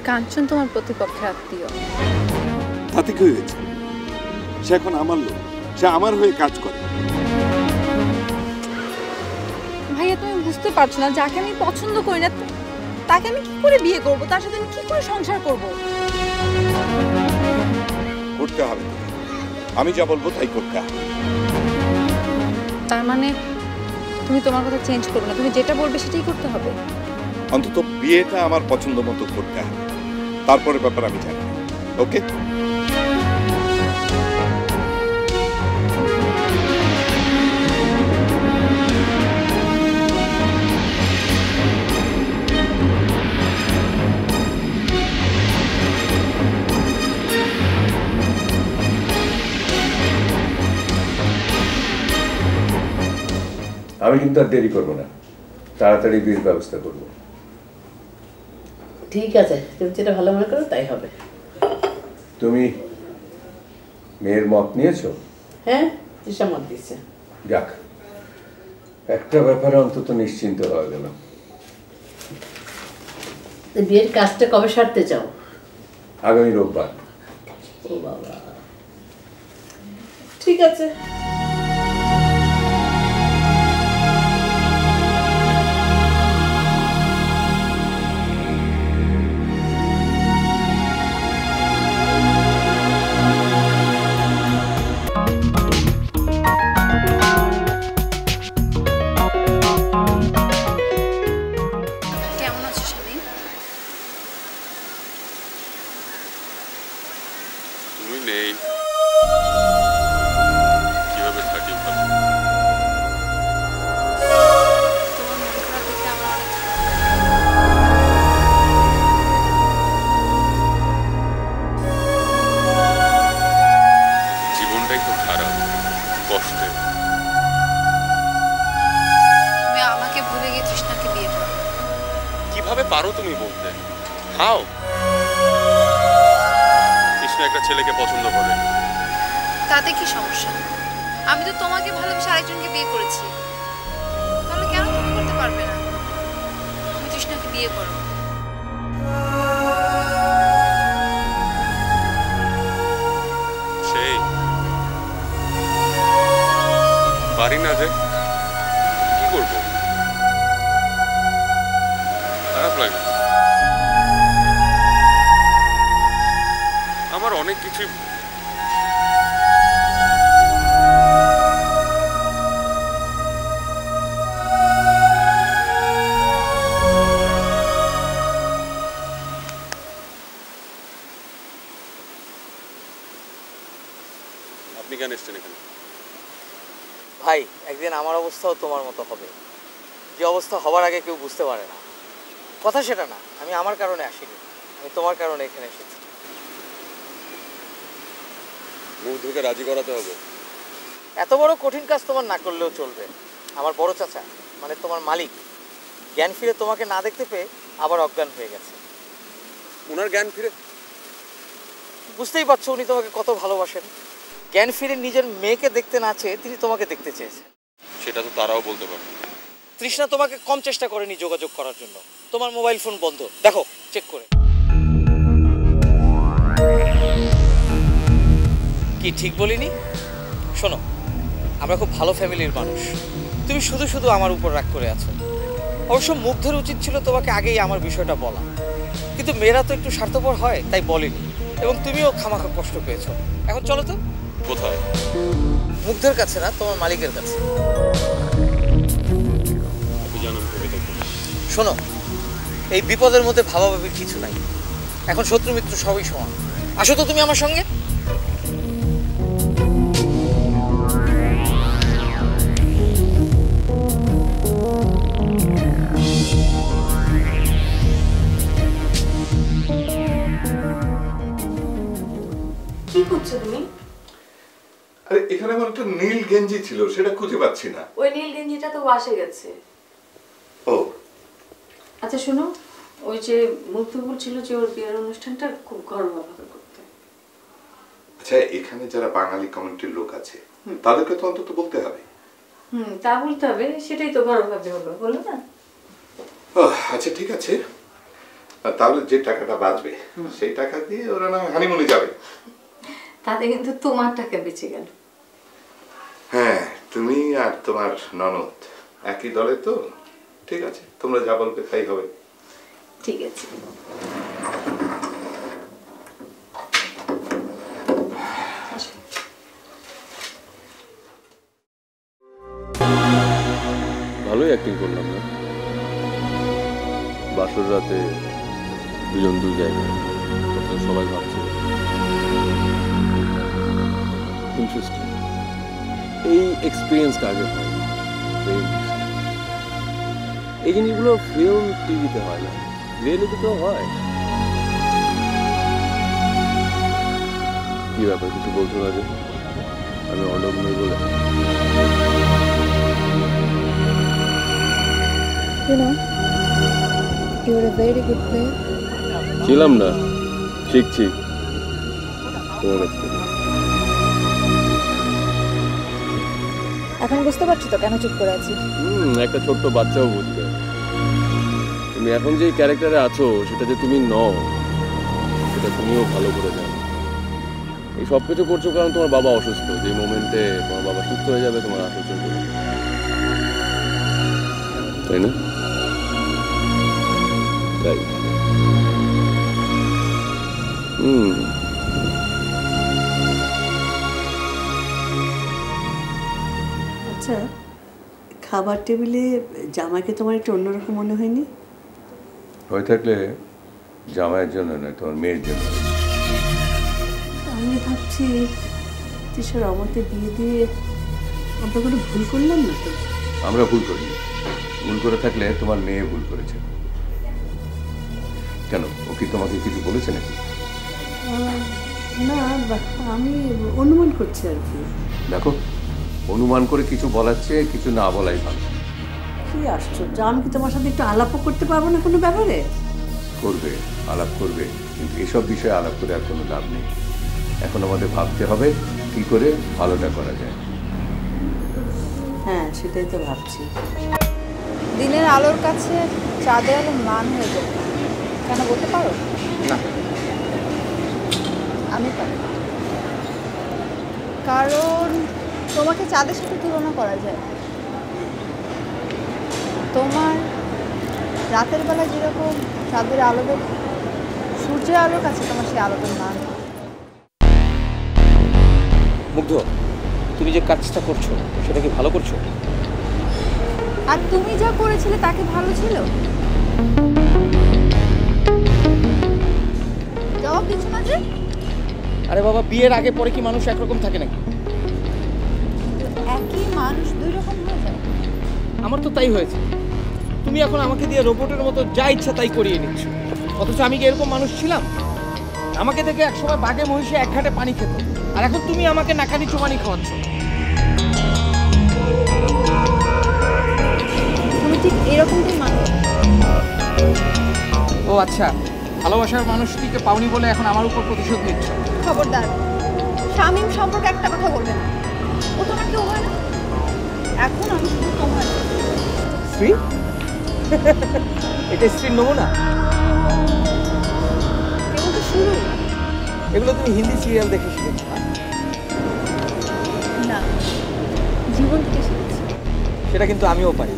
S7: কাঞ্চন তোমার প্রতিপক্ষের আত্মীয়।
S13: তাতে কি হয়েছে? সে এখন আমার লোক, সে আমার হয়ে কাজ করে।
S7: ভাইয়া, তুমি বুঝতে পারছো না, যাকে আমি পছন্দ করি না তাকে আমি কি করে বিয়ে করব? তার সাথে আমি কি করে সংসার করব?
S13: করতে হবে, আমি যা বলবো তাই করতে হবে।
S7: তার মানে তুমি তোমার কথা চেঞ্জ করবে না, তুমি যেটা বলবে সেটাই করতে হবে?
S13: অন্তত বিয়েটা আমার পছন্দ মতো করতে হবে, তারপরে ব্যাপার আমি জানি। ওকে?
S2: আমি কিন্তু আর দেরি করবো না, তাড়াতাড়ি বিয়ের ব্যবস্থা করবো।
S1: ঠিক আছে, তুমি যেটা ভালো মনে করো তাই হবে।
S2: তুমি মেয়ের মত নিয়েছো?
S1: হ্যাঁ, তৃষা মত দিচ্ছে।
S2: যাক, একটা ব্যাপারে অন্তত নিশ্চিন্ত হয়ে গেল।
S1: বিয়ের কাজটা কবে সারতে চাও?
S2: আগামী রোববার।
S1: ও বাবা, ঠিক আছে।
S7: কেমন আছো স্বামী?
S6: তুমি নেই, কিভাবে থাকি ভালো।
S7: তোমার মন খারাপ দেখে আমার
S6: জীবনটাই তো খারাপ, কষ্টের।
S7: তুমি আমাকে ভুলে গিয়ে তৃষ্ণাকে বিয়ে করো।
S6: কিভাবে পারো তুমি বলতে? হাও? কৃষ্ণ একটা ছেলেকে পছন্দ করে।
S7: তাতে কি সমস্যা? আমি তো তোমাকে ভালোবেসে আরেকজনকে বিয়ে করেছি, তাহলে কেন তুমি করতে পারবে না? তুমি তৃষ্ণাকে বিয়ে করো।
S6: সেই পারি না যে, কি করবো? খারাপ লাগে। আমার অনেক কিছুই আপনি কেন এসছেন এখানে?
S3: ভাই, একদিন আমার অবস্থাও তোমার মতো হবে। যে অবস্থা হবার আগে কেউ বুঝতে পারে না। কথা সেটা না, আমি আমার কারণে আসিনি, আমি তোমার কারণে এখানে এসেছি।
S6: মুখ ধুকে রাজি করাতে হবে।
S3: এত বড় কঠিন কাজ তোমার না করলেও চলবে। আমার বড় চাচা, মানে তোমার মালিক, জ্ঞান ফিরে তোমাকে না দেখতে পেয়ে আবার অজ্ঞান হয়ে গেছে।
S6: ওনার জ্ঞান ফিরে?
S3: বুঝতেই পারছো উনি তোমাকে কত ভালোবাসেন। জ্ঞান ফিরে নিজের মেয়েকে দেখতে না চেয়ে তিনি তোমাকে দেখতে চেয়েছেন।
S6: সেটা তো তারাও বলতে পারে।
S3: তৃষ্ণা তোমাকে কম চেষ্টা করেনি যোগাযোগ করার জন্য। তোমার মোবাইল ফোন বন্ধ, দেখো চেক করে। কি ঠিক বলিনি? শোনো, আমরা খুব ভালো ফ্যামিলির মানুষ, তুমি শুধু শুধু আমার উপর রাগ করে আছো। অবশ্য মুগ্ধের উচিত ছিল তোমাকে আগেই আমার বিষয়টা বলা, কিন্তু মেয়েরা তো একটু স্বার্থপর হয়, তাই বলেনি। এবং তুমিও খামাখা কষ্ট পেয়েছো। এখন চলো তো।
S6: কোথায়?
S3: মুগ্ধের কাছে না, তোমার মালিকের কাছে। শোনো, এই বিপদের মধ্যে ভাবাভাবির কিছু নাই। এখন শত্রু মিত্র সবই সমান। আসো তো তুমি আমার সঙ্গে।
S9: কি করছো তুমি?
S13: আরে এখানে আমার একটা নীল গেঞ্জি ছিল, সেটা খুঁজে পাচ্ছি না।
S9: ওই নীল গেঞ্জিটা তো ওয়াশে গেছে।
S13: ও
S9: আচ্ছা শোনো, ওই যে মুগ্ধ বলছিল যে ওর বিয়ের অনুষ্ঠানটা খুব ঘরোয়াভাবে করতে।
S13: আচ্ছা, এখানে যারা বাঙালি কমিউনিটির লোক আছে তাদেরকে তো অন্তত বলতে হবে।
S9: তা বলতে হবে, সেটাই তো ঘরোয়াভাবে হলো, বলো না?
S13: আচ্ছা ঠিক আছে, তাহলে যে টাকাটা বাঁচবে সেই টাকা দিয়ে ওরা না হানিমুনে যাবে।
S9: তাতে কিন্তু তোমার টাকা বেঁচে গেল।
S13: হ্যাঁ, তুমি আর তোমার ননদ একই দলে তো। ঠিক আছে, তোমরা যা বলবে তাই হবে।
S9: ঠিক আছে।
S6: ভালোই অ্যাক্টিং করলাম না? বাসর রাতে দুজন দুই জায়গায়, সবাই ভাবছে ইন্টারেস্টিং। এই এক্সপিরিয়েন্সটা আগে হয়। এই জিনিসগুলো ফিল্ম টিভিতে হয় না, রিয়েলিটিতেও হয়। কি ব্যাপার, কিছু বলছো না যে? আমি অর্ডার নেই বলে?
S12: You know, you're a very good player.
S6: ছিলাম না, শিখছি তোমার কাছ থেকে।
S12: এখন বুঝতে পারছো তো কেন চুপ করে আছি?
S6: একটা ছোট্ট বাচ্চাও বুঝবে। তুমি এখন যে ক্যারেক্টারে আছো সেটা যে তুমি নও, সেটা তুমিও ভালো করে জানো। এই সব কিছু করছো কারণ তোমার বাবা অসুস্থ। যে মোমেন্টে তোমার বাবা সুস্থ হয়ে যাবে তোমার আসল চলবে, তাই না? তাই
S1: আচ্ছা, খাবার টেবিলে জামাইকে তোমার একটু অন্যরকম মনে হয়নি?
S2: হয়ে থাকলে জামাইয়ের জন্য নয়, তোমার মেয়ের জন্য।
S1: আমি ভাবছি তিশার অমতে বিয়ে দিয়ে আমরা কোনো ভুল করলাম না তো?
S2: আমরা ভুল করিনি। ভুল করে থাকলে তোমার মেয়ে ভুল করেছে। কেন, ও কি তোমাকে কিছু বলেছে নাকি?
S1: না, আমি অনুমান করছি আর কি।
S2: দেখো, অনুমান করে কিছু বলার চেয়ে কিছু না বলাই ভালো।
S1: কি আশ্চর্য, আমি কি তোমার সাথে একটু আলাপও করতে পারবো না কোনো ব্যাপারে?
S2: করবে, আলাপ করবে, কিন্তু এসব বিষয়ে আলাপ করে আর কোনো লাভ নেই। এখন আমাদের ভাবতে হবে কি করে ভালোটা করা যায়।
S1: হ্যাঁ, সেটাই তো ভাবছি।
S7: দিনের আলোর কাছে চাঁদের আলো ম্লান হয়ে যাবে, কেন বলতে পারো?
S3: না,
S7: আমি পারি। কারণ তোমাকে চাঁদের সাথে তুলনা করা যায়। তোমার রাতের বেলা যেরকম চাঁদের আলো বের, সূর্যের আলোর কাছে তোমার সেই আলোটা মান।
S3: মুগ্ধ, তুমি যে কাজটা করছো সেটা কি ভালো করছো?
S7: আর তুমি যা করেছিলে তা কি ভালো ছিল? জবাব দিচ্ছ না যে?
S3: আরে বাবা, বিয়ের আগে পরে কি মানুষ একরকম থাকে নাকি?
S7: একই মানুষ দুই রকম হয়ে যায়।
S3: আমার তো তাই হয়েছে। তুমি এখন আমাকে দিয়ে রোবটের মতো যা ইচ্ছা তাই করিয়ে নিচ্ছ, অথচ আমি কি এরকম মানুষ ছিলাম? আমাকে দেখে একসময় বাঘে মহিষে এক ঘাটে পানি খেত, আর এখন তুমি আমাকে নাকানি চুমানি খাওয়াচ্ছ।
S7: তুমি ঠিক এরকমই মানুষ।
S3: ও আচ্ছা, ভালোবাসার মানুষটিকে পাওনি বলে এখন আমার উপর প্রতিশোধ নিচ্ছ।
S7: খবরদার, শামীম সম্পর্কে একটা কথা বলবে না। ও তোমার কেউ হয় না। এখন আমি শুধু তোমার
S3: স্ত্রী। এটা স্ত্রীর নমুনা?
S7: কেবল তো শুরু।
S3: এগুলো তুমি হিন্দি সিরিয়াল দেখে শিখেছো
S7: না, জীবন থেকে শিখেছি।
S3: সেটা কিন্তু আমিও পারি।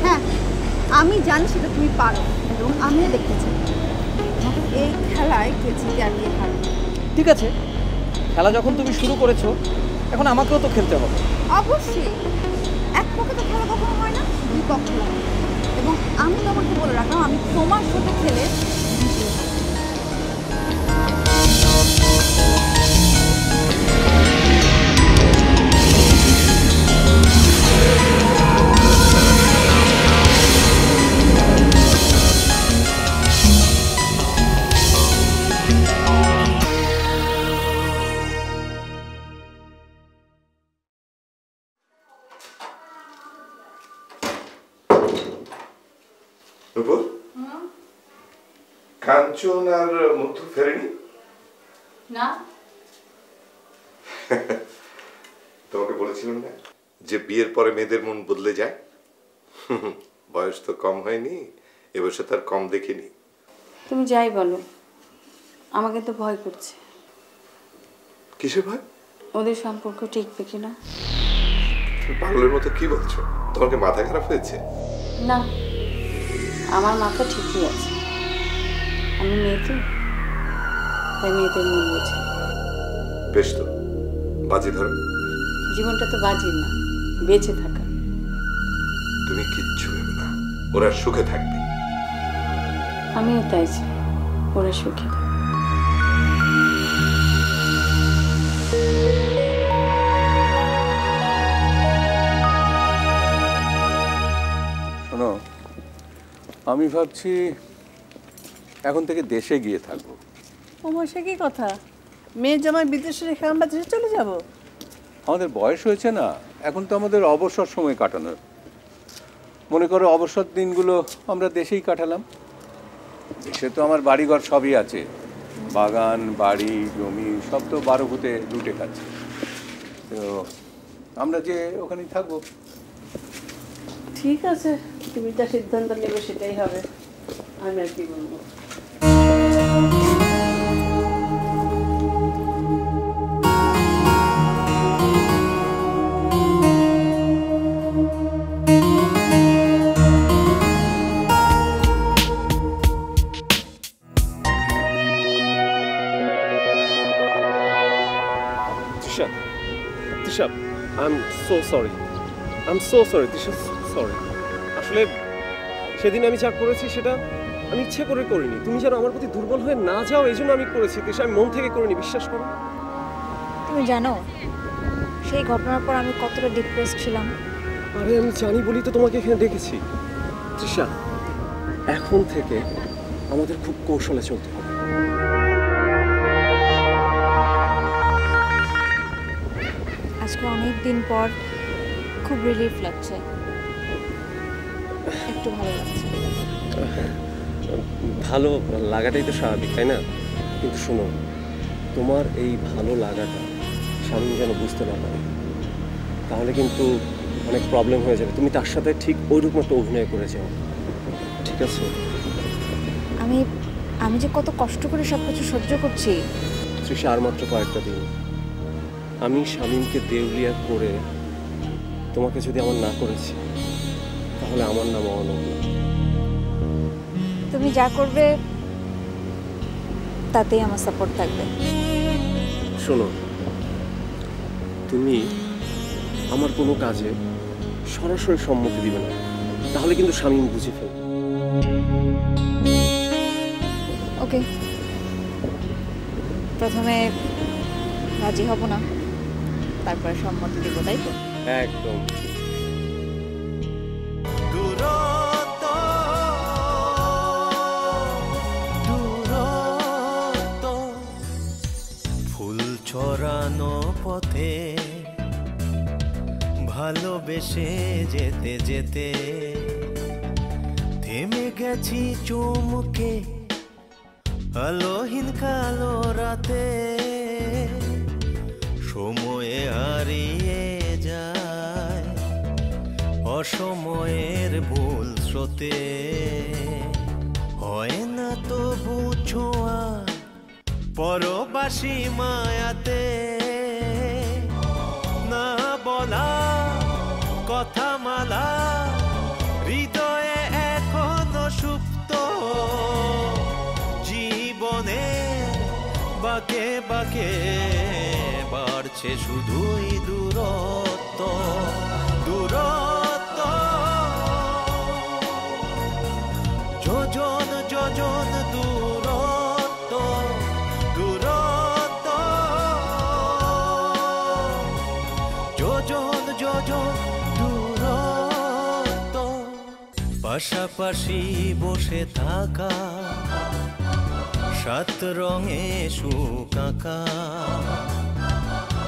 S7: হ্যাঁ, আমি জানি সেটা তুমি পারো এবং আমিও দেখতে চাই এই খেলায় কে জিতে আর কে হারবে।
S3: ঠিক আছে, খেলা যখন তুমি শুরু করেছো এখন আমাকেও তো খেলতে হবে।
S7: অবশ্যই, এক পক্ষে তো খেলা কখনো হয় না, দুই পক্ষ হয়। এবং আমি তোমাকে বলে রাখলাম আমি তোমার সাথে খেলে
S4: নুপুর, কাঞ্চন আর মুগ্ধ ফেরেনি?
S9: না,
S4: তোমাকে বলেছিলাম না যে বিয়ের পরে মেয়েদের মন বদলে যায়। বয়স তো কম হয়নি, এবছর তার কম দেখিনি।
S9: তুমি যাই বলো আমাকে তো ভয় করছে।
S4: কিসের ভয়?
S9: ওদের সম্পর্ক টিকবে কিনা।
S4: পাগলের মতো কি বলছো? তোমার কি মাথা খারাপ হয়েছে?
S9: না, আমার মাথা ঠিকই আছে। আমি মেয়ে তো, তাই মেয়েদের মন বুঝি।
S4: বেশ তো, বাজি ধরো।
S9: জীবনটা তো বাজি না, বেঁচে থাকা।
S4: তুমি কিচ্ছু ভেবে না, ওরা সুখে থাকবে।
S9: আমিও তাই চাই ওরা সুখে থাকবে।
S2: শোনো, আমি ভাবছি এখন থেকে দেশে গিয়ে থাকবো।
S1: ও সে কি কথা, মেয়ে জামাই বিদেশে রেখে আমরা দেশে চলে যাব?
S2: আমাদের বয়স হয়েছে না, এখন তো আমাদের অবসর সময় কাটানোর। মনে করো অবসর দিনগুলো আমরা দেশেই কাটালাম। দেশে তো আমার বাড়িঘর সবই আছে, বাগান, বাড়ি, জমি সব তো 12 ভূতে লুটে খাচ্ছে। তো আমরা যে ওখানেই থাকবো।
S1: ঠিক আছে, তুমি যা সিদ্ধান্ত নেবে সেটাই হবে, আমি আর কি বলবো।
S14: Tisha, I'm so sorry. I'm so sorry, Tisha, sorry. আসলে সেদিন আমি যা করেছি সেটা আমি ইচ্ছে করে করিনি। তুমি যেন আমার প্রতি দুর্বল হয়ে না যাও এই জন্য আমি করেছি। Tisha, আমি মন থেকে করিনি, বিশ্বাস করো।
S12: তুমি জানো সেই ঘটনার পর আমি কতটা ডিপ্রেসড ছিলাম।
S14: আরে আমি জানি বলি তো তোমাকে এখানে ডেকেছি। Tisha, এখন থেকে আমাদের খুব কৌশলে চলতে হবে।
S12: আজকে অনেক দিন পর খুব রিলিফ লাগছে, একটু ভালো লাগছে।
S14: ভালো লাগাটাই তো স্বাভাবিক, তাই না? কিন্তু শোনো, তোমার এই ভালো লাগাটা স্বামী যেন বুঝতে না পারে, তাহলে কিন্তু অনেক প্রবলেম হয়ে যাবে। তুমি তার সাথে ঠিক ওইরকম একটা অভিনয় করে যাও, ঠিক আছে?
S12: আমি যে কত কষ্ট করে সব কিছু সহ্য করছি।
S14: তৃষা, আর মাত্র কয়েকটা দিন। আমি শামীমকে দেউলিয়া করে তোমাকে যদি আমার না করেছি তাহলে আমার নাম অনব।
S12: তুমি যা করবে তাতেই আমার সাপোর্ট থাকবে।
S14: শোনো, তুমি আমার কোনো কাজে সরাসরি সম্মতি দিবে না, তাহলে কিন্তু শামীম বুঝে ফেলবে।
S12: ওকে, প্রথমে রাজি হব না, তারপরে সম্মতি দেবো, তাই তো?
S14: একদম।
S5: ফুল ছড়ানো পথে ভালোবেসে যেতে যেতে থেমে গেছি চুমকে আলোহীন কালো রাতে। সময়ে হারিয়ে যায় অসময়ের ভুল স্রোতে, হয় না তো বুঝোয়া পরবাসী মায়াতে। না বলা কথা মালা হৃদয়ে বাঁকে বাড়ছে শুধুই দূরত্ব দূরত্ব যোজন যোজন দূরত্ব দূরত্ব যোজন যোজন দূরত্ব পাশাপাশি বসে থাকা সাত রঙে শুকাকা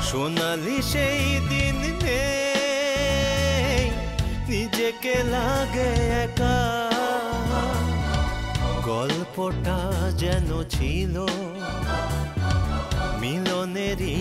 S5: সোনালি সেই দিন নেই নিজেকে লাগে একা গল্পটা যেন ছিল মিলনেরই